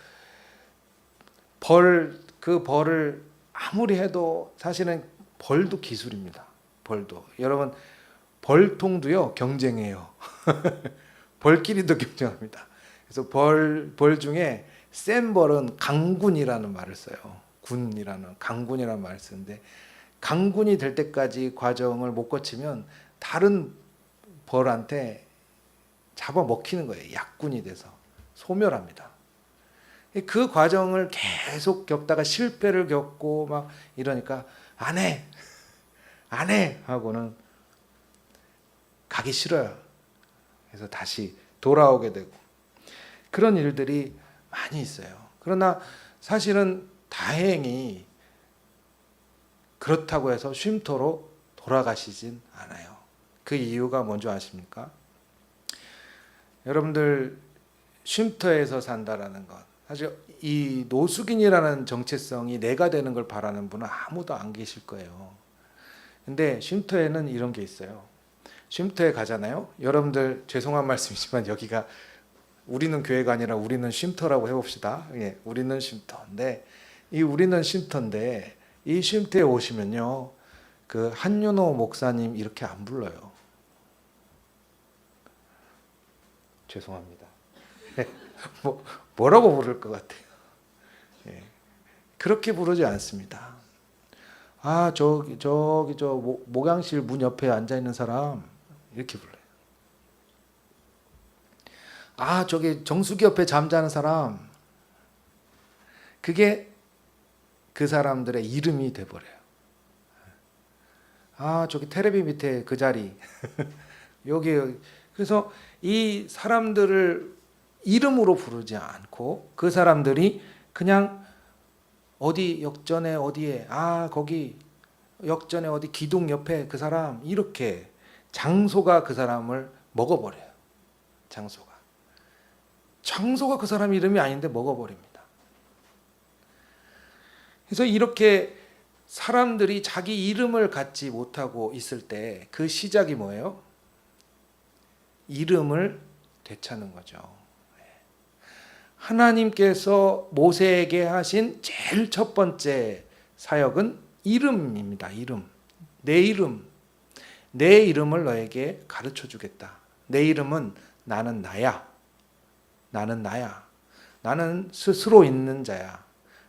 그 벌을 아무리 해도 사실은 벌도 기술입니다. 벌도 여러분 벌통도요 경쟁해요. 벌끼리도 경쟁합니다. 그래서 벌 중에 센 벌은 강군이라는 말을 써요. 군이라는 강군이라는 말을 쓰는데 강군이 될 때까지 과정을 못 거치면 다른 벌한테 잡아 먹히는 거예요. 약군이 돼서 소멸합니다. 그 과정을 계속 겪다가 실패를 겪고 막 이러니까 안 해 하고는 가기 싫어요. 그래서 다시 돌아오게 되고 그런 일들이 많이 있어요. 그러나 사실은 다행히 그렇다고 해서 쉼터로 돌아가시진 않아요. 그 이유가 뭔지 아십니까? 여러분들 쉼터에서 산다라는 것 사실 이 노숙인이라는 정체성이 내가 되는 걸 바라는 분은 아무도 안 계실 거예요. 근데 쉼터에는 이런 게 있어요. 쉼터에 가잖아요. 여러분들 죄송한 말씀이지만 여기가 우리는 교회가 아니라 우리는 쉼터라고 해봅시다. 예, 우리는 쉼터인데 이 우리는 쉼터인데 이 쉼터에 오시면요, 그 한윤호 목사님 이렇게 안 불러요. 죄송합니다. 뭐라고 부를 것 같아요. 예, 그렇게 부르지 않습니다. 아 저기 저 목양실 문 옆에 앉아 있는 사람 이렇게 불러요. 아 저기 정수기 옆에 잠자는 사람 그게 그 사람들의 이름이 돼버려요. 아 저기 테레비 밑에 그 자리 여기 그래서 이 사람들을 이름으로 부르지 않고 그 사람들이 그냥 어디 역전에 어디에 아 거기 역전에 어디 기둥 옆에 그 사람 이렇게 장소가 그 사람을 먹어버려요. 장소가 그 사람 이름이 아닌데 먹어버립니다. 그래서 이렇게 사람들이 자기 이름을 갖지 못하고 있을 때 그 시작이 뭐예요? 이름을 되찾는 거죠. 하나님께서 모세에게 하신 제일 첫 번째 사역은 이름입니다. 이름. 내 이름. 내 이름을 너에게 가르쳐 주겠다. 내 이름은 나는 나야. 나는 나야. 나는 스스로 있는 자야.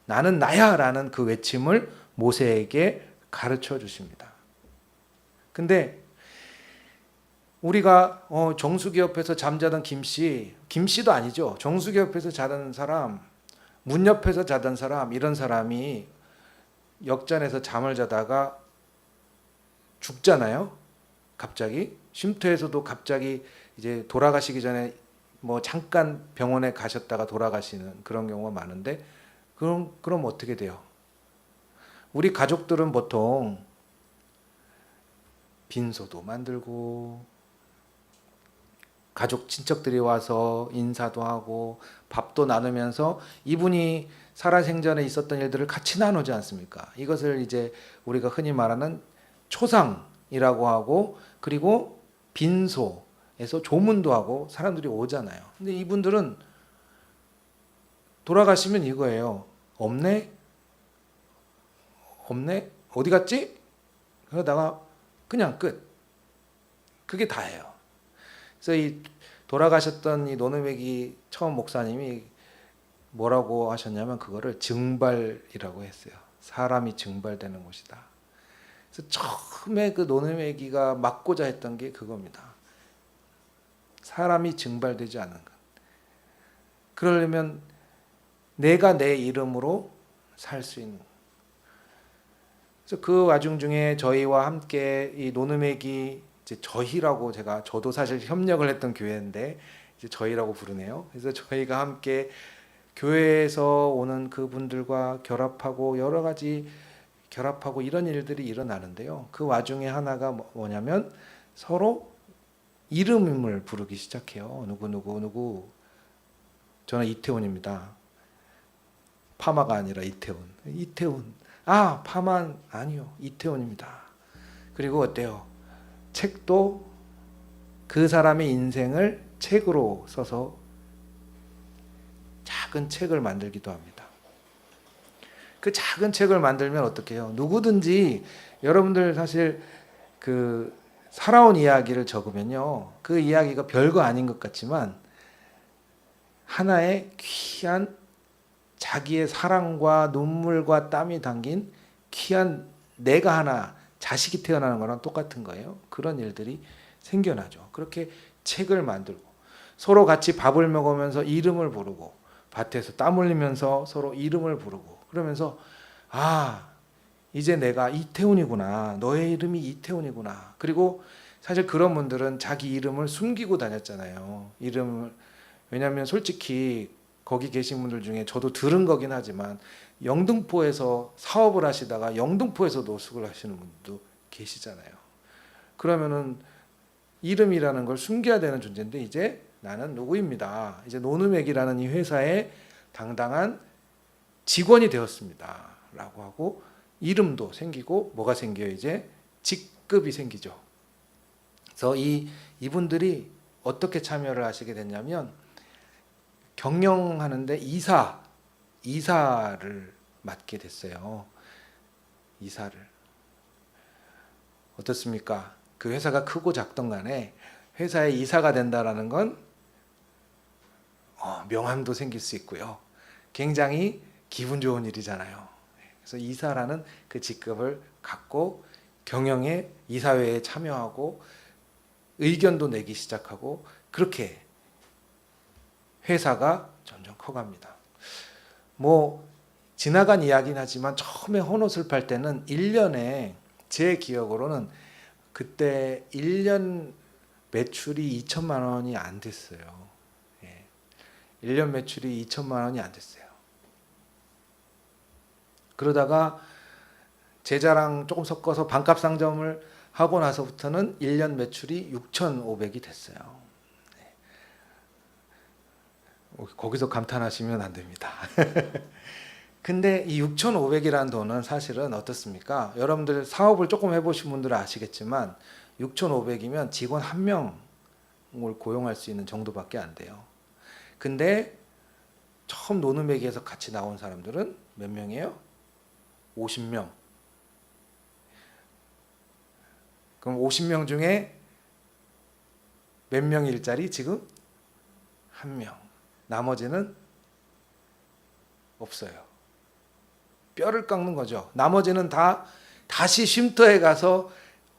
나는 나야 라는 그 외침을 모세에게 가르쳐 주십니다. 근데 우리가 정수기 옆에서 잠자던 김씨도 아니죠. 정수기 옆에서 자던 사람, 문 옆에서 자던 사람, 이런 사람이 역전에서 잠을 자다가 죽잖아요. 갑자기 쉼터에서도 갑자기 이제 돌아가시기 전에 뭐 잠깐 병원에 가셨다가 돌아가시는 그런 경우가 많은데 그럼 어떻게 돼요? 우리 가족들은 보통 빈소도 만들고 가족 친척들이 와서 인사도 하고 밥도 나누면서 이분이 살아생전에 있었던 일들을 같이 나누지 않습니까? 이것을 이제 우리가 흔히 말하는 초상이라고 하고, 그리고 빈소에서 조문도 하고 사람들이 오잖아요. 근데 이분들은 돌아가시면 이거예요. 없네? 없네? 어디 갔지? 그러다가 그냥 끝. 그게 다예요. 그래서 이 돌아가셨던 이 노르웨기 처음 목사님이 뭐라고 하셨냐면 그거를 증발이라고 했어요. 사람이 증발되는 곳이다. 그래서 처음에 그 노르웨기가 막고자 했던 게 그겁니다. 사람이 증발되지 않는 것. 그러려면 내가 내 이름으로 살 수 있는. 그래서 그 와중 중에 저희와 함께 이 노르웨기 이제 저희라고 저도 사실 협력을 했던 교회인데 이제 저희라고 부르네요. 그래서 저희가 함께 교회에서 오는 그분들과 결합하고 여러 가지 결합하고 이런 일들이 일어나는데요. 그 와중에 하나가 뭐냐면 서로 이름을 부르기 시작해요. 누구. 저는 이태훈입니다. 파마가 아니라 이태훈. 아, 파만 아니요. 이태훈입니다. 그리고 어때요? 책도 그 사람의 인생을 책으로 써서 작은 책을 만들기도 합니다. 그 작은 책을 만들면 어떻게 해요? 누구든지 여러분들 사실 그 살아온 이야기를 적으면요. 그 이야기가 별거 아닌 것 같지만 하나의 귀한 자기의 사랑과 눈물과 땀이 담긴 귀한 내가 하나 자식이 태어나는 거랑 똑같은 거예요. 그런 일들이 생겨나죠. 그렇게 책을 만들고 서로 같이 밥을 먹으면서 이름을 부르고 밭에서 땀 흘리면서 서로 이름을 부르고 그러면서 아 이제 내가 이태훈이구나. 너의 이름이 이태훈이구나. 그리고 사실 그런 분들은 자기 이름을 숨기고 다녔잖아요. 이름을 왜냐하면 솔직히 거기 계신 분들 중에 저도 들은 거긴 하지만 영등포에서 사업을 하시다가 영등포에서 노숙을 하시는 분도 계시잖아요. 그러면은 이름이라는 걸 숨겨야 되는 존재인데 이제 나는 누구입니다. 이제 노르맥이라는 이 회사의 당당한 직원이 되었습니다. 라고 하고 이름도 생기고 뭐가 생겨요? 이제 직급이 생기죠. 그래서 이분들이 어떻게 참여를 하시게 됐냐면 경영하는데 이사를 맡게 됐어요. 이사를. 어떻습니까? 그 회사가 크고 작던 간에 회사에 이사가 된다라는 건 명함도 생길 수 있고요. 굉장히 기분 좋은 일이잖아요. 그래서 이사라는 그 직급을 갖고 경영에 이사회에 참여하고 의견도 내기 시작하고 그렇게 회사가 점점 커갑니다. 뭐 지나간 이야기는 하지만 처음에 헌옷을 팔 때는 1년에 제 기억으로는 그때 1년 매출이 2천만 원이 안 됐어요. 1년 매출이 2천만 원이 안 됐어요. 그러다가 제자랑 조금 섞어서 반값 상점을 하고 나서부터는 1년 매출이 6,500이 됐어요. 거기서 감탄하시면 안 됩니다. 근데 이 6,500이라는 돈은 사실은 어떻습니까? 여러분들 사업을 조금 해보신 분들은 아시겠지만 6,500이면 직원 한 명을 명을 고용할 수 있는 정도밖에 안 돼요. 근데 처음 노누메기에서 같이 나온 사람들은 몇 명이에요? 50명. 그럼 50명 중에 몇 명 일자리? 지금 1명. 나머지는 없어요. 뼈를 깎는 거죠. 나머지는 다 다시 쉼터에 가서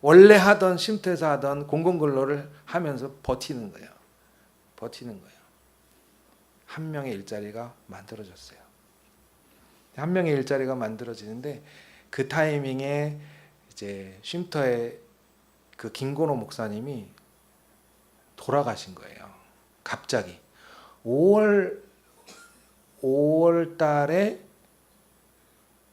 원래 하던 쉼터에서 하던 공공근로를 하면서 버티는 거예요. 버티는 거예요. 한 명의 일자리가 만들어졌어요. 한 명의 일자리가 만들어지는데 그 타이밍에 이제 쉼터의 그 김건호 목사님이 돌아가신 거예요. 갑자기 5월 달에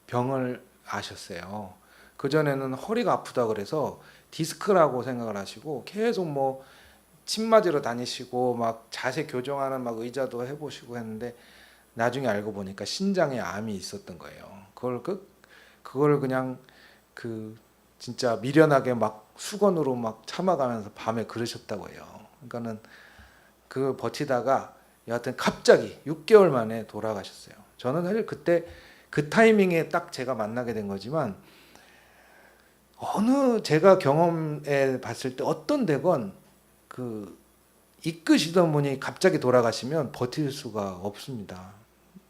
병을 앓으셨어요. 그 전에는 허리가 아프다 그래서 디스크라고 생각을 하시고 계속 뭐 침 맞으러 다니시고 막 자세 교정하는 막 의자도 해보시고 했는데 나중에 알고 보니까 신장에 암이 있었던 거예요. 그걸 그냥 그 진짜 미련하게 막 수건으로 막 참아가면서 밤에 그러셨다고 해요. 그러니까는 그 버티다가 여하튼 갑자기 6개월 만에 돌아가셨어요. 저는 사실 그때 그 타이밍에 딱 제가 만나게 된 거지만 어느 제가 경험해 봤을 때 어떤 데건 그 이끄시던 분이 갑자기 돌아가시면 버틸 수가 없습니다.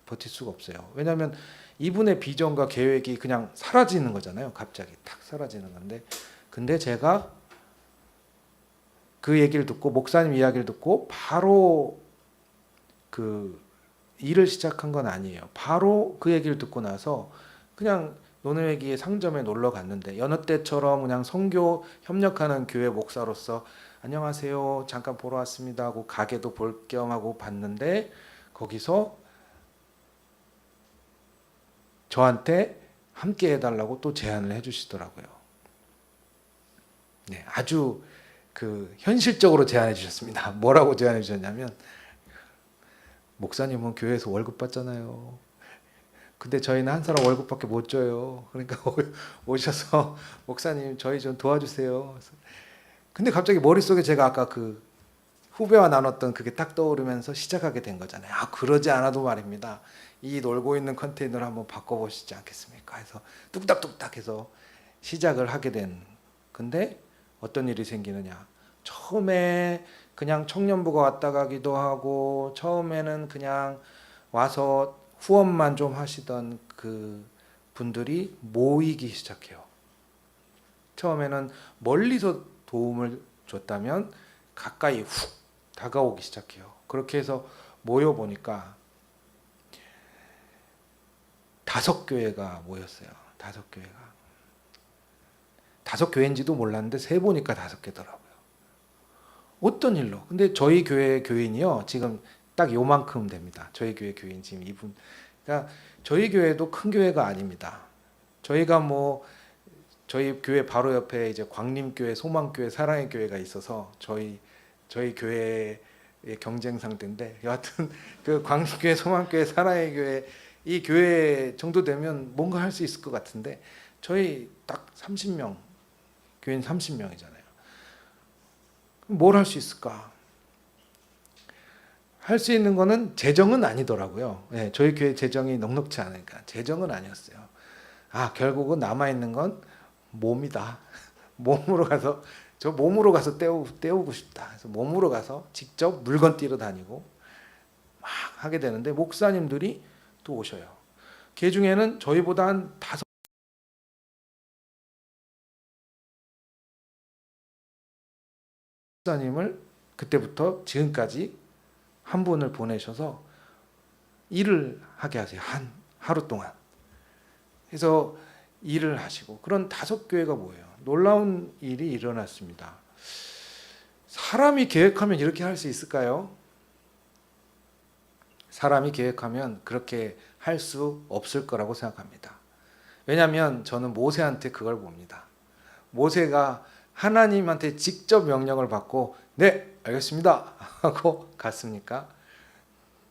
버틸 수가 없어요. 왜냐하면 이분의 비전과 계획이 그냥 사라지는 거잖아요. 갑자기 탁 사라지는 건데, 근데 제가 그 얘기를 듣고 목사님 이야기를 듣고 바로 그 일을 시작한 건 아니에요. 바로 그 얘기를 듣고 나서 그냥 노노웨기의 상점에 놀러 갔는데 여느 때처럼 그냥 선교 협력하는 교회 목사로서 안녕하세요 잠깐 보러 왔습니다 하고 가게도 볼 겸 하고 봤는데 거기서 저한테 함께 해달라고 또 제안을 해주시더라고요. 네, 아주 그 현실적으로 제안해 주셨습니다. 뭐라고 제안해 주셨냐면 목사님은 교회에서 월급 받잖아요. 근데 저희는 한 사람 월급밖에 못 줘요. 그러니까 오셔서 목사님 저희 좀 도와주세요. 근데 갑자기 머릿속에 제가 아까 그 후배와 나눴던 그게 딱 떠오르면서 시작하게 된 거잖아요. 아, 그러지 않아도 말입니다. 이 놀고 있는 컨테이너를 한번 바꿔보시지 않겠습니까? 해서 뚝딱뚝딱 해서 시작을 하게 된. 근데 어떤 일이 생기느냐. 처음에 그냥 청년부가 왔다 가기도 하고 처음에는 그냥 와서 후원만 좀 하시던 그 분들이 모이기 시작해요. 처음에는 멀리서 도움을 줬다면 가까이 훅 다가오기 시작해요. 그렇게 해서 모여보니까 5교회가 모였어요. 5교회가. 5교회인지도 몰랐는데 세보니까 5개더라고요. 어떤 일로? 근데 저희 교회 교인이요. 지금 딱 요만큼 됩니다. 저희 교회 교인 지금 이분. 그러니까 저희 교회도 큰 교회가 아닙니다. 저희가 뭐 저희 교회 바로 옆에 이제 광림교회, 소망교회, 사랑의 교회가 있어서 저희 교회의 경쟁 상대인데 여하튼 그 광림교회, 소망교회, 사랑의 교회 이 교회 정도 되면 뭔가 할 수 있을 것 같은데 저희 딱 30명 교인 30명이잖아요. 뭘 할 수 있을까? 할 수 있는 거는 재정은 아니더라고요. 네, 저희 교회 재정이 넉넉치 않으니까 재정은 아니었어요. 아, 결국은 남아 있는 건 몸이다. 몸으로 가서 저 몸으로 가서 때우고 싶다. 그래서 몸으로 가서 직접 물건 띠러 다니고 막 하게 되는데 목사님들이 또 오셔요. 그 중에는 저희보다 한 5 목사님을 그때부터 지금까지 한 분을 보내셔서 일을 하게 하세요. 하루 동안. 그래서 일을 하시고 그런 5교회가 뭐예요? 놀라운 일이 일어났습니다. 사람이 계획하면 이렇게 할 수 있을까요? 사람이 계획하면 그렇게 할 수 없을 거라고 생각합니다. 왜냐하면 저는 모세한테 그걸 봅니다. 모세가 하나님한테 직접 명령을 받고 네 알겠습니다 하고 갔습니까?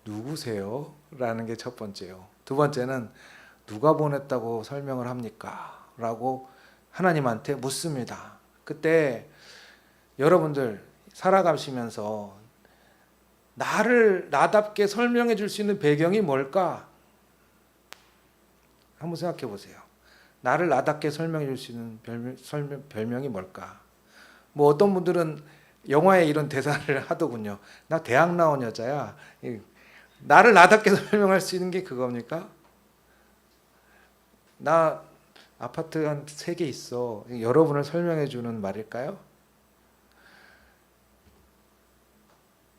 누구세요? 라는 게 첫 번째요. 두 번째는 누가 보냈다고 설명을 합니까? 라고 하나님한테 묻습니다. 그때 여러분들 살아가시면서 나를 나답게 설명해 줄 수 있는 배경이 뭘까? 한번 생각해 보세요. 나를 나답게 설명해 줄 수 있는 별명이 뭘까? 뭐 어떤 분들은 영화에 이런 대사를 하더군요. 나 대학 나온 여자야. 나를 나답게 설명할 수 있는 게 그겁니까? 나 아파트 한 3개 있어. 여러분을 설명해 주는 말일까요?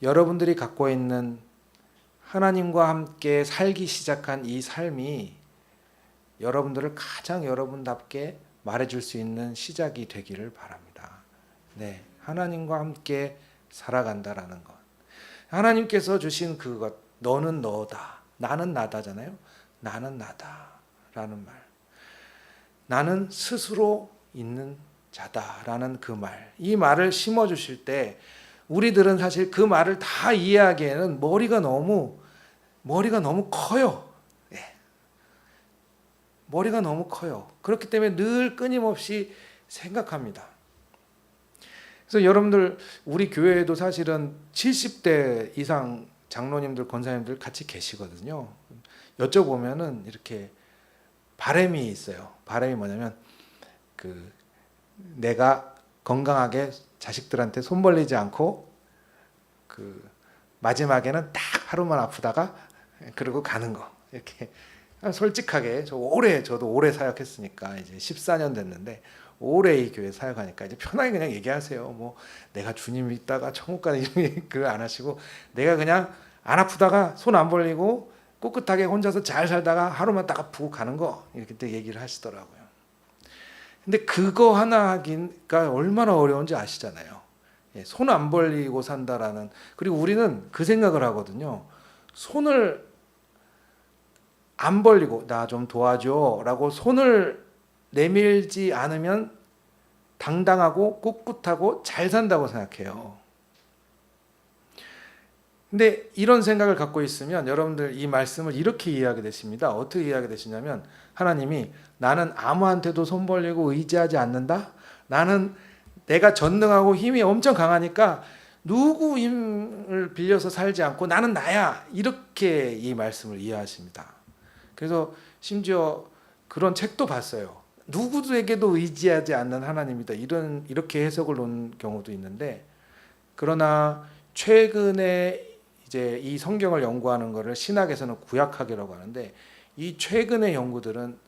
여러분들이 갖고 있는 하나님과 함께 살기 시작한 이 삶이 여러분들을 가장 여러분답게 말해줄 수 있는 시작이 되기를 바랍니다. 네, 하나님과 함께 살아간다라는 것. 하나님께서 주신 그것, 너는 너다, 나는 나다잖아요. 나는 나다라는 말. 나는 스스로 있는 자다라는 그 말. 이 말을 심어주실 때 우리들은 사실 그 말을 다 이해하기에는 머리가 너무 커요. 네. 머리가 너무 커요. 그렇기 때문에 늘 끊임없이 생각합니다. 그래서 여러분들 우리 교회에도 사실은 70대 이상 장로님들, 권사님들 같이 계시거든요. 여쭤보면은 이렇게 바람이 있어요. 바람이 뭐냐면 내가 건강하게 자식들한테 손 벌리지 않고 마지막에는 딱 하루만 아프다가 그러고 가는 거. 이렇게 솔직하게 저도 오래 사역했으니까 이제 14년 됐는데 오래 이 교회 사역하니까 이제 편하게 그냥 얘기하세요. 뭐 내가 주님 있다가 천국 가는 그걸 안 하시고 내가 그냥 안 아프다가 손 안 벌리고 꿋꿋하게 혼자서 잘 살다가 하루만 딱 아프고 가는 거 이렇게 얘기를 하시더라고요. 근데 그거 하나 하기가 얼마나 어려운지 아시잖아요. 손 안 벌리고 산다라는. 그리고 우리는 그 생각을 하거든요. 손을 안 벌리고 나 좀 도와줘 라고 손을 내밀지 않으면 당당하고 꿋꿋하고 잘 산다고 생각해요. 근데 이런 생각을 갖고 있으면 여러분들 이 말씀을 이렇게 이해하게 되십니다. 어떻게 이해하게 되시냐면 하나님이 나는 아무한테도 손 벌리고 의지하지 않는다. 나는 내가 전능하고 힘이 엄청 강하니까 누구 힘을 빌려서 살지 않고 나는 나야. 이렇게 이 말씀을 이해하십니다. 그래서 심지어 그런 책도 봤어요. 누구에게도 의지하지 않는 하나님이다. 이렇게 해석을 놓은 경우도 있는데 그러나 최근에 이제 이 성경을 연구하는 것을 신학에서는 구약학이라고 하는데 이 최근의 연구들은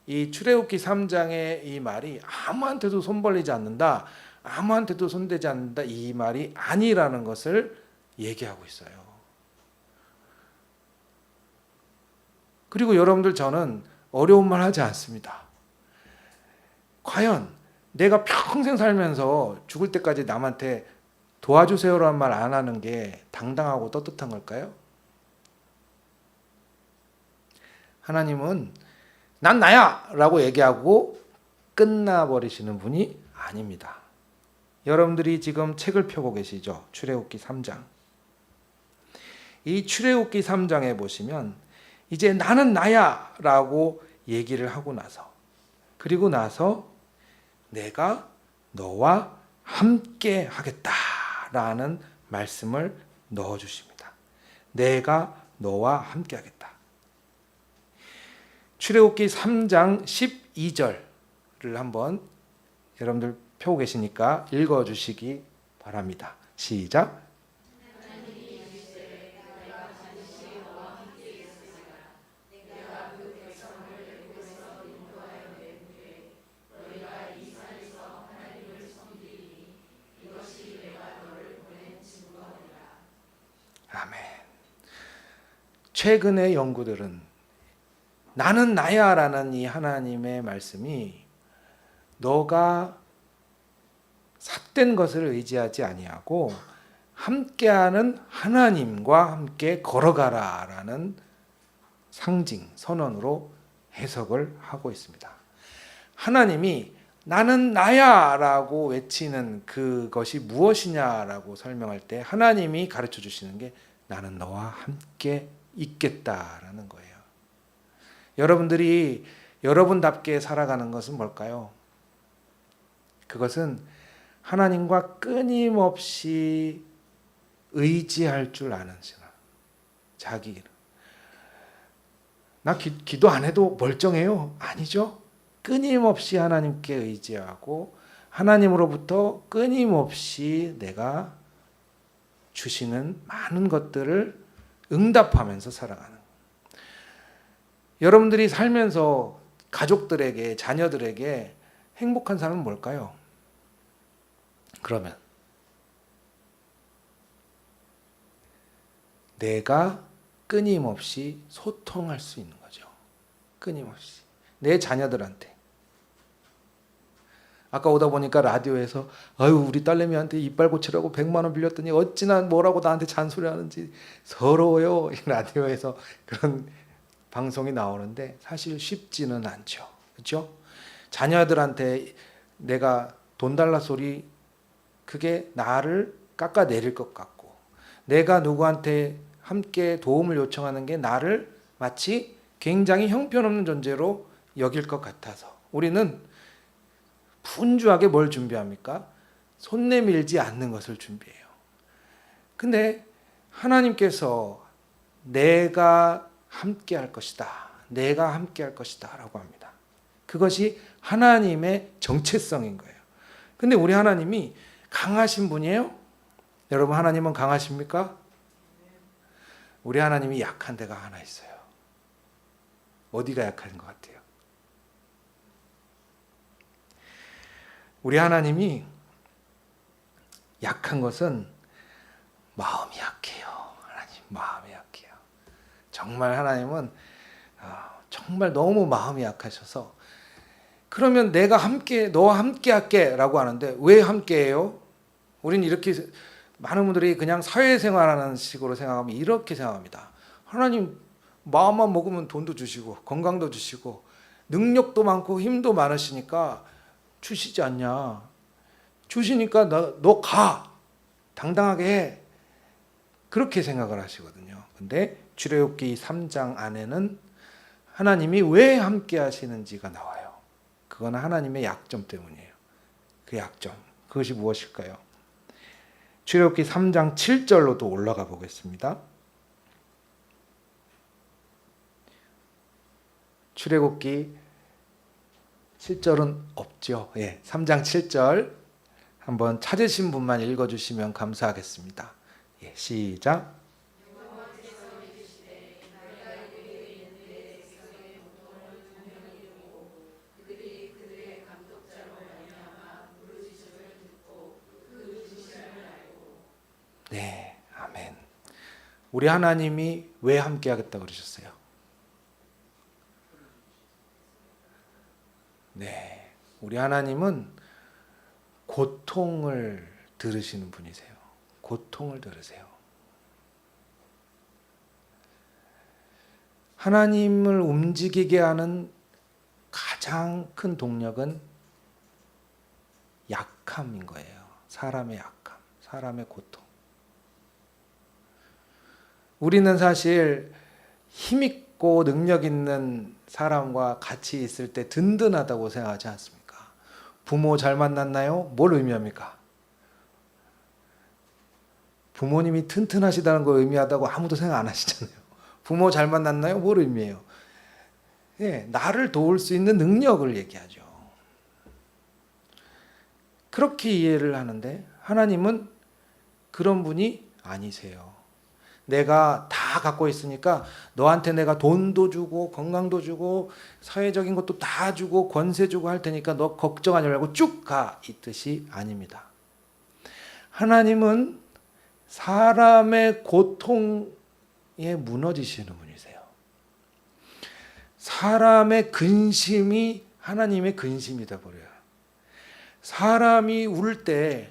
이 출애굽기 3장의 이 말이 아무한테도 손 벌리지 않는다. 아무한테도 손대지 않는다. 이 말이 아니라는 것을 얘기하고 있어요. 그리고 여러분들 저는 어려운 말 하지 않습니다. 과연 내가 평생 살면서 죽을 때까지 남한테 도와주세요라는 말 안 하는 게 당당하고 떳떳한 걸까요? 하나님은 난 나야 라고 얘기하고 끝나버리시는 분이 아닙니다. 여러분들이 지금 책을 펴고 계시죠? 출애굽기 3장. 이 출애굽기 3장에 보시면 이제 나는 나야 라고 얘기를 하고 나서 그리고 나서 내가 너와 함께 하겠다라는 말씀을 넣어주십니다. 내가 너와 함께 하겠다. 출애굽기 3장 12절을 한번 여러분들 펴고 계시니까 읽어주시기 바랍니다. 시작. 아멘. 최근의 연구들은 나는 나야라는 이 하나님의 말씀이 너가 삭된 것을 의지하지 아니하고 함께하는 하나님과 함께 걸어가라라는 상징, 선언으로 해석을 하고 있습니다. 하나님이 나는 나야라고 외치는 그것이 무엇이냐라고 설명할 때 하나님이 가르쳐 주시는 게 나는 너와 함께 있겠다라는 거예요. 여러분들이 여러분답게 살아가는 것은 뭘까요? 그것은 하나님과 끊임없이 의지할 줄 아는 신앙. 자기 나 기도 안 해도 멀쩡해요. 아니죠. 끊임없이 하나님께 의지하고 하나님으로부터 끊임없이 내가 주시는 많은 것들을 응답하면서 살아가는. 여러분들이 살면서 가족들에게, 자녀들에게 행복한 삶은 뭘까요? 그러면 내가 끊임없이 소통할 수 있는 거죠. 끊임없이. 내 자녀들한테. 아까 오다 보니까 라디오에서 아유 우리 딸내미한테 이빨 고치라고 100만 원 빌렸더니 어찌나 뭐라고 나한테 잔소리하는지 서러워요. 이 라디오에서 그런 방송이 나오는데 사실 쉽지는 않죠. 그렇죠? 자녀들한테 내가 돈 달라 소리 그게 나를 깎아내릴 것 같고 내가 누구한테 함께 도움을 요청하는 게 나를 마치 굉장히 형편없는 존재로 여길 것 같아서 우리는 분주하게 뭘 준비합니까? 손 내밀지 않는 것을 준비해요. 근데 하나님께서 내가 함께 할 것이다. 내가 함께 할 것이다. 라고 합니다. 그것이 하나님의 정체성인 거예요. 근데 우리 하나님이 강하신 분이에요? 여러분 하나님은 강하십니까? 우리 하나님이 약한 데가 하나 있어요. 어디가 약한 것 같아요? 우리 하나님이 약한 것은 마음이 약해요. 하나님 마음이 약해요. 정말 하나님은 정말 너무 마음이 약하셔서 그러면 내가 함께 너와 함께 할게 라고 하는데 왜 함께 해요? 우리는 이렇게 많은 분들이 그냥 사회생활하는 식으로 생각하면 이렇게 생각합니다. 하나님 마음만 먹으면 돈도 주시고 건강도 주시고 능력도 많고 힘도 많으시니까 주시지 않냐. 주시니까 너 가. 당당하게 해. 그렇게 생각을 하시거든요. 근데 출애굽기 3장 안에는 하나님이 왜 함께 하시는지가 나와요. 그건 하나님의 약점 때문이에요. 그 약점. 그것이 무엇일까요? 출애굽기 3장 7절로 또 올라가 보겠습니다. 출애굽기 7절은 없죠. 3장 7절 한번 찾으신 분만 읽어주시면 감사하겠습니다. 시작. 네, 아멘. 우리 하나님이 왜 함께 하겠다고 그러셨어요? 네, 우리 하나님은 고통을 들으시는 분이세요. 고통을 들으세요. 하나님을 움직이게 하는 가장 큰 동력은 약함인 거예요. 사람의 약함, 사람의 고통. 우리는 사실 힘있고 능력 있는 사람과 같이 있을 때 든든하다고 생각하지 않습니까? 부모 잘 만났나요? 뭘 의미합니까? 부모님이 튼튼하시다는 걸 의미하다고 아무도 생각 안 하시잖아요. 부모 잘 만났나요? 뭘 의미해요? 나를 도울 수 있는 능력을 얘기하죠. 그렇게 이해를 하는데 하나님은 그런 분이 아니세요. 내가 다 갖고 있으니까 너한테 내가 돈도 주고 건강도 주고 사회적인 것도 다 주고 권세 주고 할 테니까 너 걱정하지 말고 쭉 가. 이 뜻이 아닙니다. 하나님은 사람의 고통에 무너지시는 분이세요. 사람의 근심이 하나님의 근심이 되어버려요. 사람이 울 때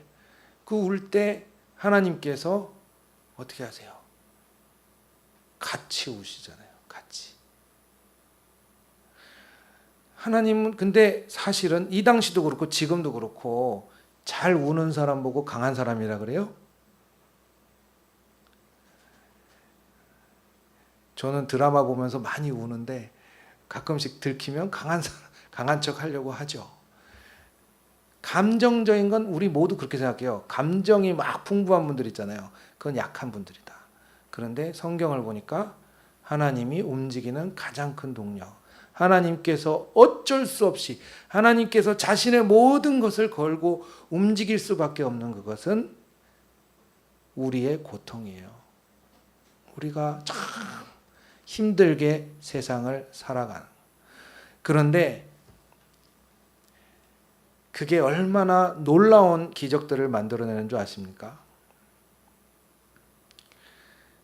그 울 때 하나님께서 어떻게 하세요? 같이 우시잖아요. 같이. 하나님은 근데 사실은 이 당시도 그렇고 지금도 그렇고 잘 우는 사람 보고 강한 사람이라 그래요? 저는 드라마 보면서 많이 우는데 가끔씩 들키면 강한 척 하려고 하죠. 감정적인 건 우리 모두 그렇게 생각해요. 감정이 막 풍부한 분들 있잖아요. 그건 약한 분들이다. 그런데 성경을 보니까 하나님이 움직이는 가장 큰 동력, 하나님께서 어쩔 수 없이 하나님께서 자신의 모든 것을 걸고 움직일 수밖에 없는 그것은 우리의 고통이에요. 우리가 참 힘들게 세상을 살아가는. 그런데 그게 얼마나 놀라운 기적들을 만들어내는 줄 아십니까?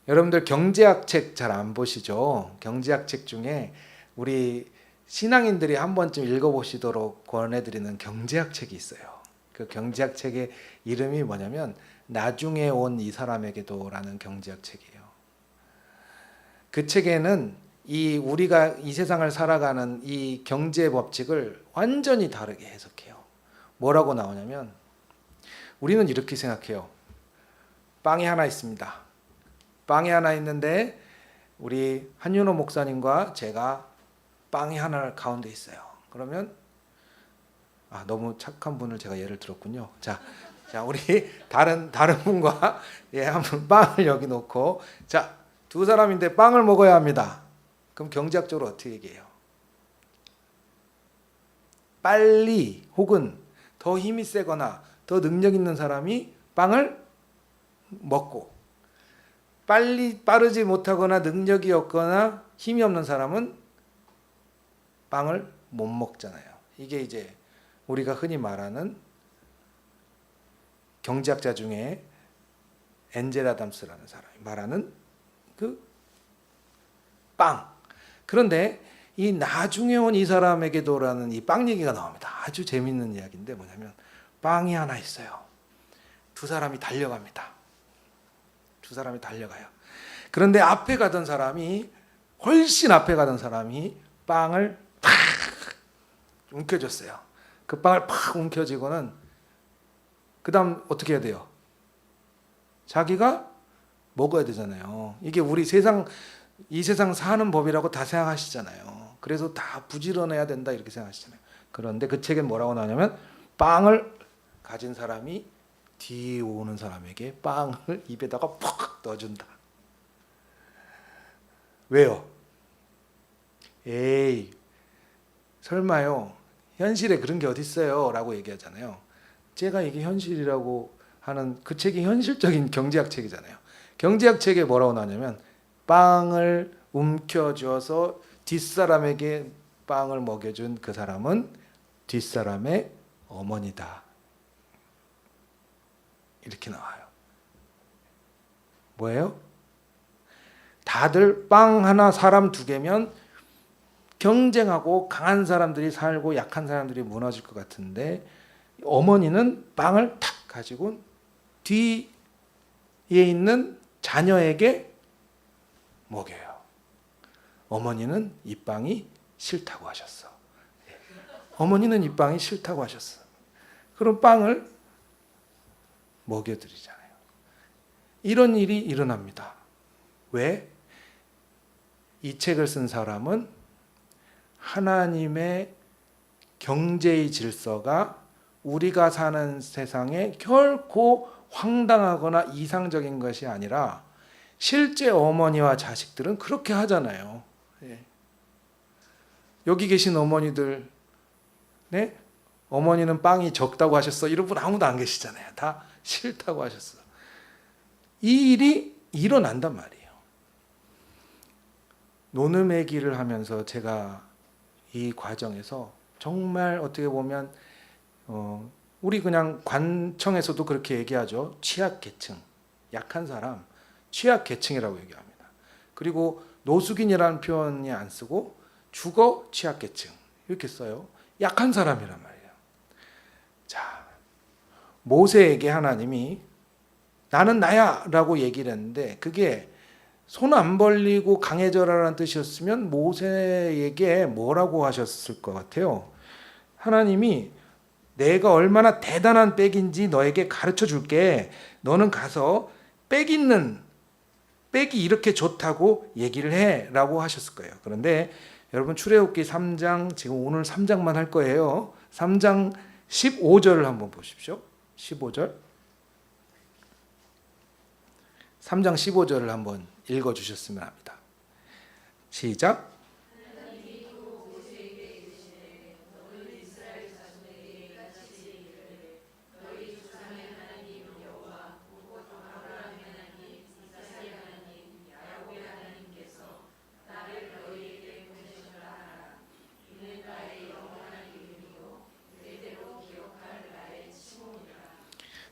여러분들 경제학 책 잘 안 보시죠? 경제학 책 중에 우리 신앙인들이 한 번쯤 읽어보시도록 권해드리는 경제학 책이 있어요. 그 경제학 책의 이름이 뭐냐면 나중에 온 이 사람에게도라는 경제학 책이에요. 그 책에는 우리가 이 세상을 살아가는 이 경제 법칙을 완전히 다르게 해석해요. 뭐라고 나오냐면 우리는 이렇게 생각해요. 빵이 하나 있습니다. 빵이 하나 있는데 우리 한윤호 목사님과 제가 빵이 하나 가운데 있어요. 그러면 너무 착한 분을 제가 예를 들었군요. 자 우리 다른 분과 한번 빵을 여기 놓고 두 사람인데 빵을 먹어야 합니다. 그럼 경제학적으로 어떻게 얘기해요? 빨리 혹은 더 힘이 세거나 더 능력 있는 사람이 빵을 먹고 빠르지 못하거나 능력이 없거나 힘이 없는 사람은 빵을 못 먹잖아요. 이게 이제 우리가 흔히 말하는 경제학자 중에 엔젤 아담스라는 사람이 말하는 그 빵. 그런데 이 나중에 온 이 사람에게도라는 이 빵 얘기가 나옵니다. 아주 재밌는 이야기인데 뭐냐면 빵이 하나 있어요. 두 사람이 달려갑니다. 두 사람이 달려가요. 그런데 앞에 가던 사람이 훨씬 앞에 가던 사람이 빵을 팍 움켜줬어요. 그 빵을 팍 움켜쥐고는 그 다음 어떻게 해야 돼요? 자기가 먹어야 되잖아요. 이게 우리 이 세상 사는 법이라고 다 생각하시잖아요. 그래서 다 부지런해야 된다 이렇게 생각하시잖아요. 그런데 그 책엔 뭐라고 나오냐면 빵을 가진 사람이 뒤에 오는 사람에게 빵을 입에다가 퍽 넣어준다. 왜요? 에이 설마요. 현실에 그런 게 어디 있어요? 라고 얘기하잖아요. 제가 이게 현실이라고 하는 그 책이 현실적인 경제학 책이잖아요. 경제학 책에 뭐라고 나오냐면 빵을 움켜쥐어서 뒷사람에게 빵을 먹여준 그 사람은 뒷사람의 어머니다. 이렇게 나와요. 뭐예요? 다들 빵 하나 사람 두 개면 경쟁하고 강한 사람들이 살고 약한 사람들이 무너질 것 같은데 어머니는 빵을 탁 가지고 뒤에 있는 자녀에게 먹여요. 어머니는 이 빵이 싫다고 하셨어. 어머니는 이 빵이 싫다고 하셨어. 그럼 빵을 먹여드리잖아요. 이런 일이 일어납니다. 왜? 이 책을 쓴 사람은 하나님의 경제의 질서가 우리가 사는 세상에 결코 황당하거나 이상적인 것이 아니라 실제 어머니와 자식들은 그렇게 하잖아요. 여기 계신 어머니들, 네? 어머니는 빵이 적다고 하셨어. 이런 분 아무도 안 계시잖아요. 다 싫다고 하셨어. 이 일이 일어난단 말이에요. 노름의 길을 하면서 제가 이 과정에서 정말 어떻게 보면 우리 그냥 관청에서도 그렇게 얘기하죠. 취약계층, 약한 사람, 취약계층이라고 얘기합니다. 그리고 노숙인이라는 표현이 안 쓰고 주거 취약계층 이렇게 써요. 약한 사람이란 말이에요. 자, 모세에게 하나님이 나는 나야 라고 얘기를 했는데 그게 손 안 벌리고 강해져라라는 뜻이었으면 모세에게 뭐라고 하셨을 것 같아요? 하나님이 내가 얼마나 대단한 백인지 너에게 가르쳐 줄게. 너는 가서 백이 이렇게 좋다고 얘기를 해 라고 하셨을 거예요. 그런데 여러분 출애굽기 3장 지금 오늘 3장만 할 거예요. 3장 15절을 한번 보십시오. 15절. 3장 15절을 한번 읽어 주셨으면 합니다. 시작.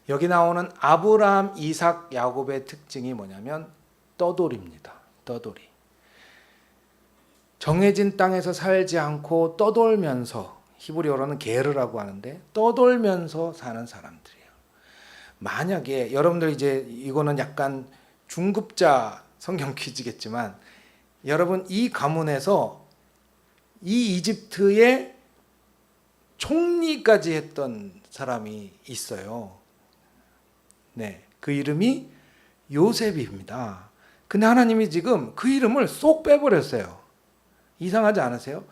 여기 나오는 아브라함, 이삭, 야곱의 특징이 뭐냐면 떠돌입니다. 떠돌이. 정해진 땅에서 살지 않고 떠돌면서, 히브리어로는 게르라고 하는데 떠돌면서 사는 사람들이에요. 만약에 여러분들 이제 이거는 약간 중급자 성경 퀴즈겠지만, 여러분 이 가문에서 이 이집트의 총리까지 했던 사람이 있어요. 네, 그 이름이 요셉입니다. 근데 하나님이 지금 그 이름을 쏙 빼버렸어요. 이상하지 않으세요?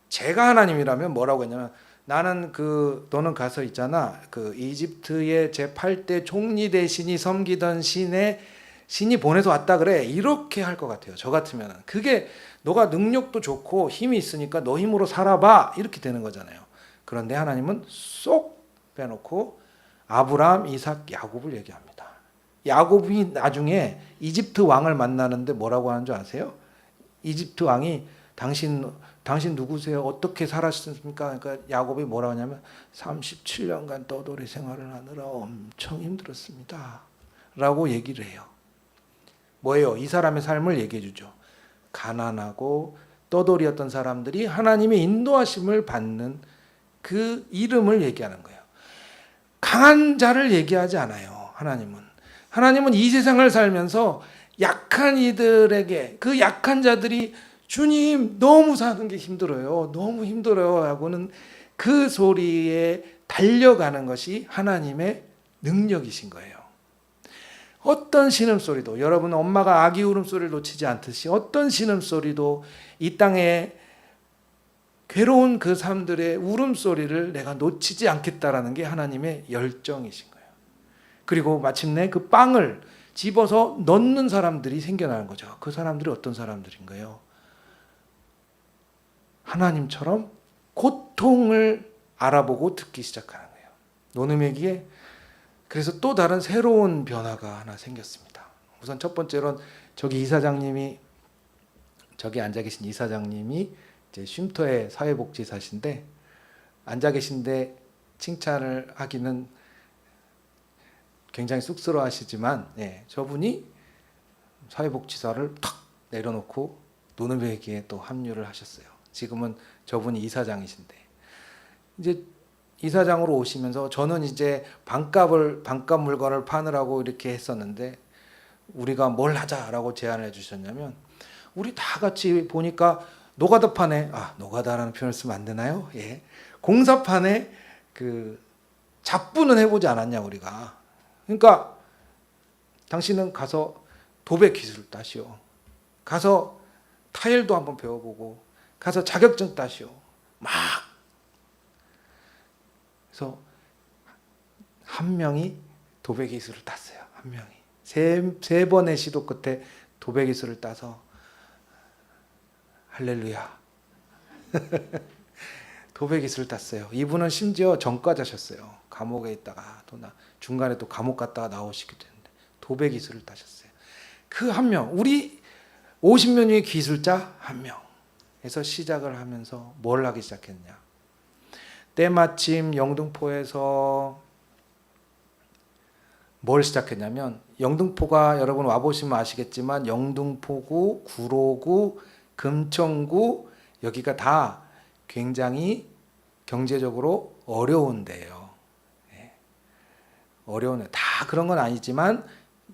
제가 하나님이라면 뭐라고 했냐면, 나는 너는 가서 있잖아, 그 이집트의 제8대 총리 대신이 섬기던 신이 보내서 왔다 그래, 이렇게 할 것 같아요. 저 같으면 그게 너가 능력도 좋고 힘이 있으니까 너 힘으로 살아봐, 이렇게 되는 거잖아요. 그런데 하나님은 쏙 빼놓고 아브라함, 이삭, 야곱을 얘기합니다. 야곱이 나중에 이집트 왕을 만나는데 뭐라고 하는 줄 아세요? 이집트 왕이 당신 누구세요? 어떻게 살았습니까? 그러니까 야곱이 뭐라고 하냐면 37년간 떠돌이 생활을 하느라 엄청 힘들었습니다. 라고 얘기를 해요. 뭐예요? 이 사람의 삶을 얘기해 주죠. 가난하고 떠돌이였던 사람들이 하나님의 인도하심을 받는 그 이름을 얘기하는 거예요. 강한 자를 얘기하지 않아요. 하나님은 이 세상을 살면서 약한 이들에게, 그 약한 자들이 주님 너무 사는 게 힘들어요, 너무 힘들어요 하고는 그 소리에 달려가는 것이 하나님의 능력이신 거예요. 어떤 신음소리도, 여러분 엄마가 아기 울음소리를 놓치지 않듯이 어떤 신음소리도 이 땅에 괴로운 그 사람들의 울음소리를 내가 놓치지 않겠다라는 게 하나님의 열정이신 거예요. 그리고 마침내 그 빵을 집어서 넣는 사람들이 생겨나는 거죠. 그 사람들이 어떤 사람들인가요? 하나님처럼 고통을 알아보고 듣기 시작하는 거예요. 노느매기에 그래서 또 다른 새로운 변화가 하나 생겼습니다. 우선 첫 번째로는 저기 앉아 계신 이사장님이 이제 쉼터의 사회복지사신데, 앉아 계신데 칭찬을 하기는 굉장히 쑥스러워하시지만, 저분이 사회복지사를 탁 내려놓고 노느매기에 또 합류를 하셨어요. 지금은 저분이 이사장이신데, 이제 이사장으로 오시면서 저는 이제 반값 물건을 파느라고 이렇게 했었는데, 우리가 뭘 하자라고 제안을 해주셨냐면, 우리 다 같이 보니까 노가다판에, 노가다라는 표현을 쓰면 안 되나요? 예. 공사판에 그 잡부는 해보지 않았냐 우리가. 그러니까 당신은 가서 도배 기술을 따시오. 가서 타일도 한번 배워보고, 가서 자격증 따시오. 막. 그래서 한 명이 도배 기술을 땄어요. 한 명이 세 번의 시도 끝에 도배 기술을 따서 할렐루야. 도배 기술을 땄어요. 이분은 심지어 전과자셨어요. 감옥에 있다가 중간에 또 감옥 갔다가 나오시기도 했는데 도배 기술을 따셨어요. 그 한 명, 우리 50명의 기술자 한 명에서 시작을 하면서 뭘 하기 시작했냐. 때마침 영등포에서 뭘 시작했냐면, 영등포가 여러분 와보시면 아시겠지만 영등포구, 구로구, 금천구, 여기가 다 굉장히 경제적으로 어려운 데예요. 어려운 데, 다 그런 건 아니지만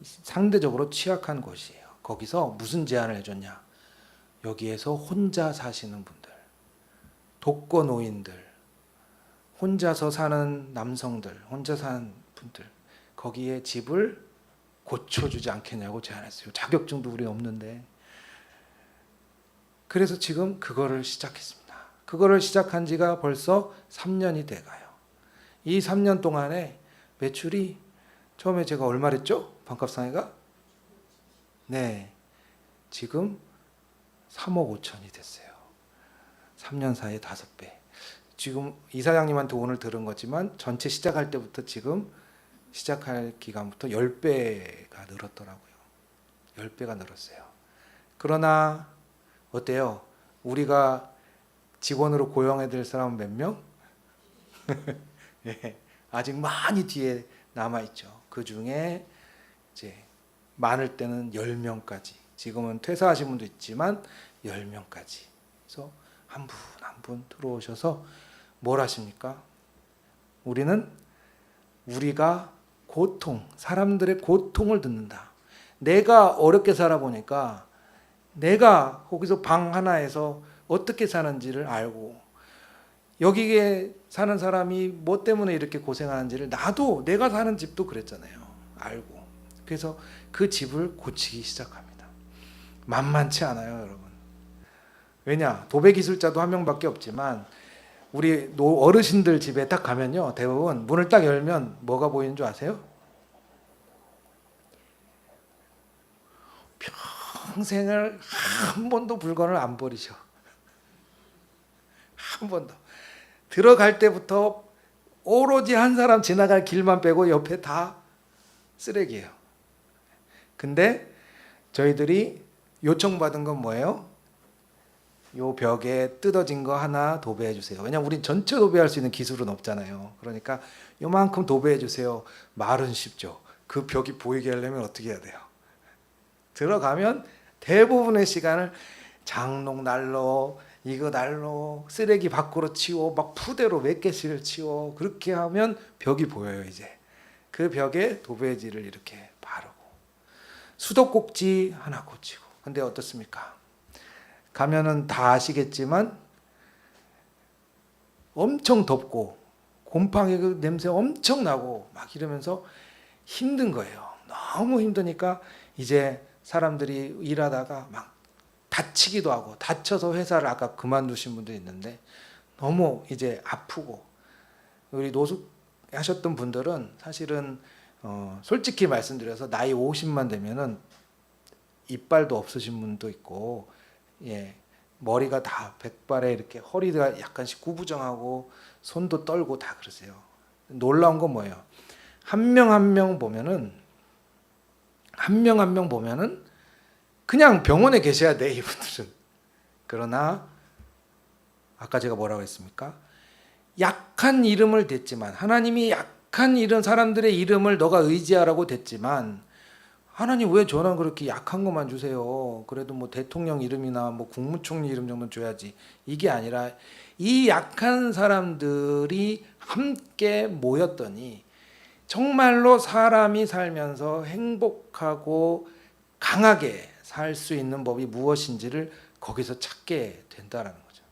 상대적으로 취약한 곳이에요. 거기서 무슨 제안을 해줬냐. 여기에서 혼자 사시는 분들, 독거노인들, 혼자서 사는 남성들, 혼자 사는 분들, 거기에 집을 고쳐주지 않겠냐고 제안했어요. 자격증도 우리 없는데. 그래서 지금 그거를 시작했습니다. 그거를 시작한 지가 벌써 3년이 돼가요. 이 3년 동안에 매출이 처음에 제가 얼마랬죠? 반값상해가? 네, 지금 3억 5천이 됐어요. 3년 사이에 5배. 지금 이사장님한테 오늘 들은 거지만 전체 시작할 때부터 지금 시작할 기간부터 10배가 늘었더라고요. 10배가 늘었어요. 그러나 어때요? 우리가 직원으로 고용해야 될 사람은 몇 명? 예, 아직 많이 뒤에 남아있죠. 그 중에 이제 많을 때는 10명까지, 지금은 퇴사하신 분도 있지만 10명까지. 그래서 한 분 한 분 들어오셔서 뭘 하십니까? 우리가 사람들의 고통을 듣는다. 내가 어렵게 살아보니까 내가 거기서 방 하나에서 어떻게 사는지를 알고, 여기에 사는 사람이 뭐 때문에 이렇게 고생하는지를 나도 내가 사는 집도 그랬잖아요. 알고. 그래서 그 집을 고치기 시작합니다. 만만치 않아요, 여러분. 왜냐? 도배 기술자도 한 명밖에 없지만 우리 어르신들 집에 딱 가면요, 대부분 문을 딱 열면 뭐가 보이는 줄 아세요? 평생을 한 번도 물건을 안 버리셔. 한 번도. 들어갈 때부터 오로지 한 사람 지나갈 길만 빼고 옆에 다 쓰레기예요. 근데 저희들이 요청받은 건 뭐예요? 요 벽에 뜯어진 거 하나 도배해 주세요. 왜냐면 우린 전체 도배할 수 있는 기술은 없잖아요. 그러니까 요만큼 도배해 주세요. 말은 쉽죠. 그 벽이 보이게 하려면 어떻게 해야 돼요? 들어가면 대부분의 시간을 장롱 날로, 이거 날로, 쓰레기 밖으로 치워, 막 푸대로 몇 개씩을 치워. 그렇게 하면 벽이 보여요. 이제 그 벽에 도배지를 이렇게 바르고, 수도꼭지 하나 고치고. 근데 어떻습니까? 가면은 다 아시겠지만 엄청 덥고 곰팡이 그 냄새 엄청 나고 막 이러면서 힘든 거예요. 너무 힘드니까 이제 사람들이 일하다가 막 다치기도 하고, 다쳐서 회사를 아까 그만두신 분도 있는데 너무 이제 아프고, 우리 노숙하셨던 분들은 사실은 솔직히 말씀드려서 나이 50만 되면은 이빨도 없으신 분도 있고, 예, 머리가 다 백발에 이렇게 허리가 약간씩 구부정하고 손도 떨고 다 그러세요. 놀라운 건 뭐예요? 한 명 한 명 보면은 그냥 병원에 계셔야 돼, 이분들은. 그러나 아까 제가 뭐라고 했습니까? 약한 이름을 댔지만, 하나님이 약한 이런 사람들의 이름을 너가 의지하라고 댔지만, 하나님 왜 저는 그렇게 약한 것만 주세요? 그래도 뭐 대통령 이름이나 뭐 국무총리 이름 정도는 줘야지. 이게 아니라 이 약한 사람들이 함께 모였더니 정말로 사람이 살면서 행복하고 강하게 살 수 있는 법이 무엇인지를 거기서 찾게 된다라는 거죠.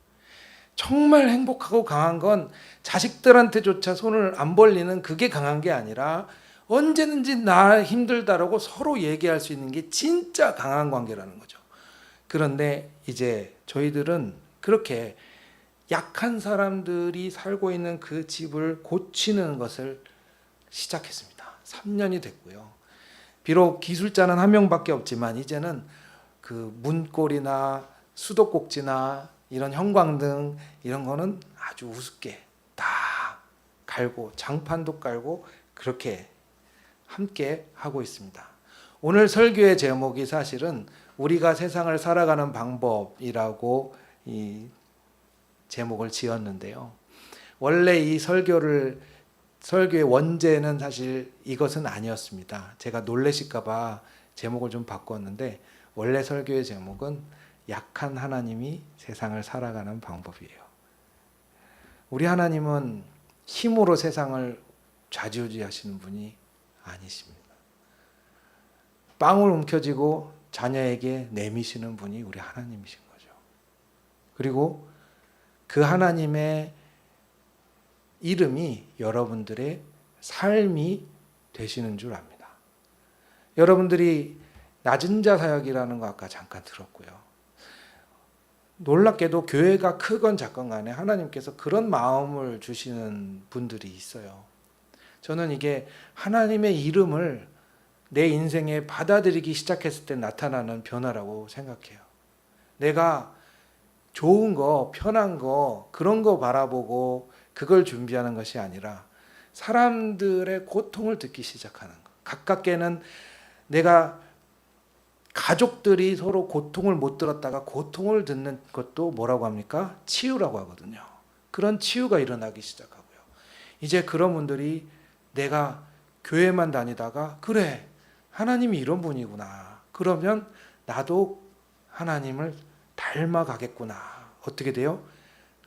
정말 행복하고 강한 건 자식들한테조차 손을 안 벌리는 그게 강한 게 아니라 언제든지 나 힘들다라고 서로 얘기할 수 있는 게 진짜 강한 관계라는 거죠. 그런데 이제 저희들은 그렇게 약한 사람들이 살고 있는 그 집을 고치는 것을 시작했습니다. 3년이 됐고요. 비록 기술자는 한 명밖에 없지만 이제는 그 문고리나 수도꼭지나 이런 형광등 이런 거는 아주 우습게 다 갈고 장판도 깔고 그렇게 함께 하고 있습니다. 오늘 설교의 제목이 사실은 우리가 세상을 살아가는 방법이라고 이 제목을 지었는데요. 원래 이 설교의 원제는 사실 이것은 아니었습니다. 제가 놀라실까 봐 제목을 좀 바꿨는데, 원래 설교의 제목은 약한 하나님이 세상을 살아가는 방법이에요. 우리 하나님은 힘으로 세상을 좌지우지하시는 분이 아니십니다. 빵을 움켜쥐고 자녀에게 내미시는 분이 우리 하나님이신 거죠. 그리고 그 하나님의 이름이 여러분들의 삶이 되시는 줄 압니다. 여러분들이 낮은 자 사역이라는 거 아까 잠깐 들었고요. 놀랍게도 교회가 크건 작건 간에 하나님께서 그런 마음을 주시는 분들이 있어요. 저는 이게 하나님의 이름을 내 인생에 받아들이기 시작했을 때 나타나는 변화라고 생각해요. 내가 좋은 거, 편한 거, 그런 거 바라보고 그걸 준비하는 것이 아니라 사람들의 고통을 듣기 시작하는 것. 가깝게는 내가 가족들이 서로 고통을 못 들었다가 고통을 듣는 것도 뭐라고 합니까? 치유라고 하거든요. 그런 치유가 일어나기 시작하고요. 이제 그런 분들이 내가 교회만 다니다가 그래, 하나님이 이런 분이구나. 그러면 나도 하나님을 닮아가겠구나. 어떻게 돼요?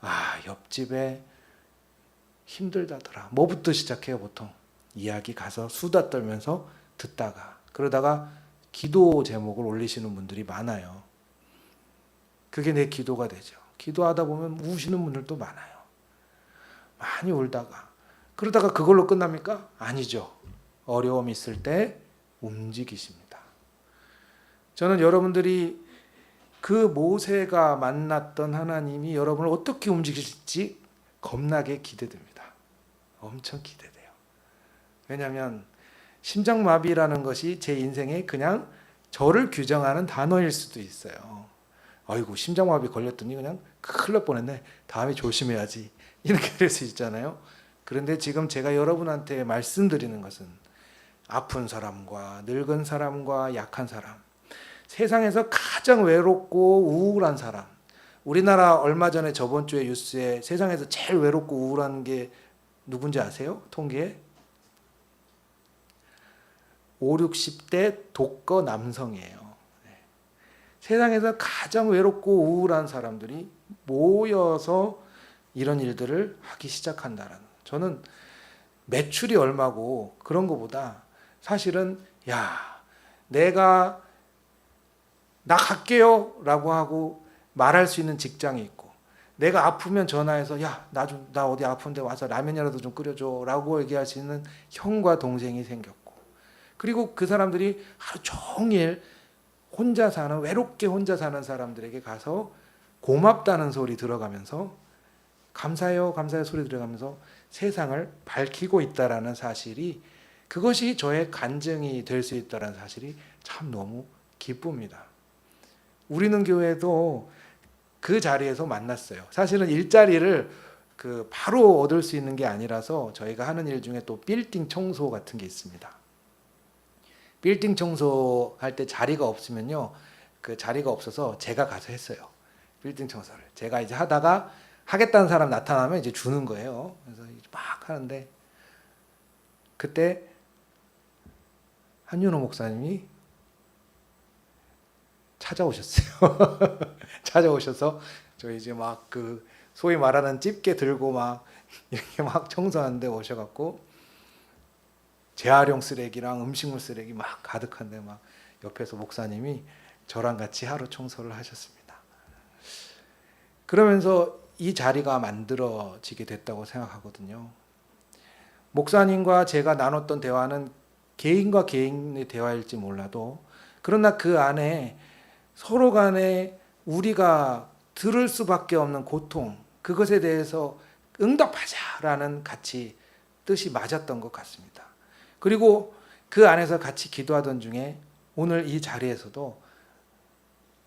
아, 옆집에 힘들다더라. 뭐부터 시작해요, 보통? 이야기 가서 수다 떨면서 듣다가 그러다가 기도 제목을 올리시는 분들이 많아요. 그게 내 기도가 되죠. 기도하다 보면 우시는 분들도 많아요. 많이 울다가 그러다가 그걸로 끝납니까? 아니죠. 어려움 있을 때 움직이십니다. 저는 여러분들이 그 모세가 만났던 하나님이 여러분을 어떻게 움직일지 겁나게 기대됩니다. 엄청 기대돼요. 왜냐하면 심장마비라는 것이 제 인생에 그냥 저를 규정하는 단어일 수도 있어요. 아이고, 심장마비 걸렸더니 그냥 큰일 날 뻔했네. 다음에 조심해야지. 이렇게 될 수 있잖아요. 그런데 지금 제가 여러분한테 말씀드리는 것은 아픈 사람과 늙은 사람과 약한 사람, 세상에서 가장 외롭고 우울한 사람. 우리나라 얼마 전에 저번 주에 뉴스에 세상에서 제일 외롭고 우울한 게 누군지 아세요? 통계에? 5, 60대 독거 남성이에요. 세상에서 가장 외롭고 우울한 사람들이 모여서 이런 일들을 하기 시작한다는. 저는 매출이 얼마고 그런 것보다 사실은 내가 나 갈게요 라고 하고 말할 수 있는 직장이 있고, 내가 아프면 전화해서 나 어디 아픈데 와서 라면이라도 좀 끓여줘 라고 얘기할 수 있는 형과 동생이 생겼고, 그리고 그 사람들이 하루 종일 혼자 사는, 외롭게 혼자 사는 사람들에게 가서 고맙다는 소리 들어가면서, 감사해요 감사해요 소리 들어가면서 세상을 밝히고 있다라는 사실이, 그것이 저의 간증이 될 수 있다는 사실이 참 너무 기쁩니다. 우리는 교회도 그 자리에서 만났어요. 사실은 일자리를 바로 얻을 수 있는 게 아니라서 저희가 하는 일 중에 또 빌딩 청소 같은 게 있습니다. 빌딩 청소할 때 자리가 없으면요, 그 자리가 없어서 제가 가서 했어요. 빌딩 청소를 제가 이제 하다가 하겠다는 사람 나타나면 이제 주는 거예요. 그래서 막 하는데 그때 한윤호 목사님이 찾아오셨어요. 찾아오셔서 저 이제 막 소위 말하는 집게 들고 막 이렇게 막 청소하는데 오셔갖고 재활용 쓰레기랑 음식물 쓰레기 막 가득한데 막 옆에서 목사님이 저랑 같이 하루 청소를 하셨습니다. 그러면서 이 자리가 만들어지게 됐다고 생각하거든요. 목사님과 제가 나눴던 대화는 개인과 개인의 대화일지 몰라도, 그러나 그 안에 서로 간에 우리가 들을 수밖에 없는 고통, 그것에 대해서 응답하자라는 같이 뜻이 맞았던 것 같습니다. 그리고 그 안에서 같이 기도하던 중에 오늘 이 자리에서도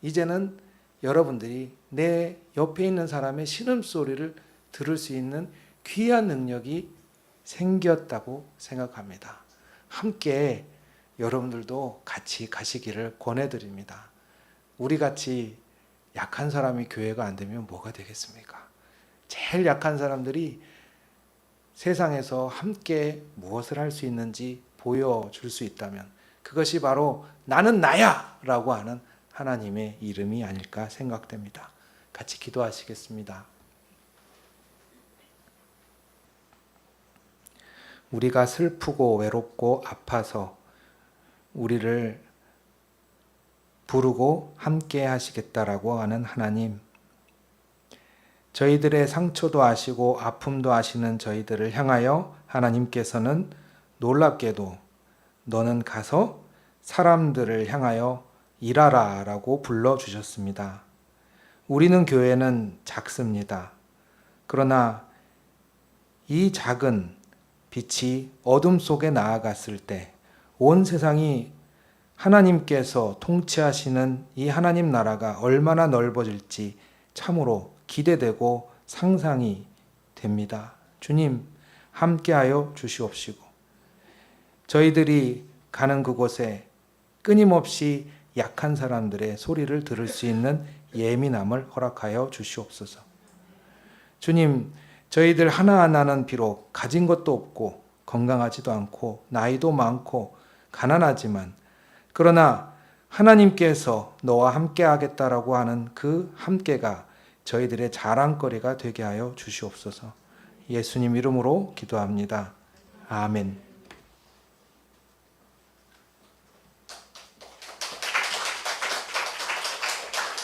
이제는 여러분들이 내 옆에 있는 사람의 신음소리를 들을 수 있는 귀한 능력이 생겼다고 생각합니다. 함께 여러분들도 같이 가시기를 권해드립니다. 우리같이 약한 사람이 교회가 안 되면 뭐가 되겠습니까? 제일 약한 사람들이 세상에서 함께 무엇을 할 수 있는지 보여줄 수 있다면 그것이 바로 나는 나야 라고 하는 하나님의 이름이 아닐까 생각됩니다. 같이 기도하시겠습니다. 우리가 슬프고 외롭고 아파서 우리를 부르고 함께 하시겠다라고 하는 하나님, 저희들의 상처도 아시고 아픔도 아시는 저희들을 향하여 하나님께서는 놀랍게도 너는 가서 사람들을 향하여 일하라 라고 불러주셨습니다. 우리는 교회는 작습니다. 그러나 이 작은 빛이 어둠 속에 나아갔을 때 온 세상이 하나님께서 통치하시는 이 하나님 나라가 얼마나 넓어질지 참으로 기대되고 상상이 됩니다. 주님, 함께하여 주시옵시고 저희들이 가는 그곳에 끊임없이 약한 사람들의 소리를 들을 수 있는 예민함을 허락하여 주시옵소서. 주님, 저희들 하나하나는 비록 가진 것도 없고 건강하지도 않고 나이도 많고 가난하지만 그러나 하나님께서 너와 함께 하겠다라고 하는 그 함께가 저희들의 자랑거리가 되게 하여 주시옵소서. 예수님 이름으로 기도합니다. 아멘.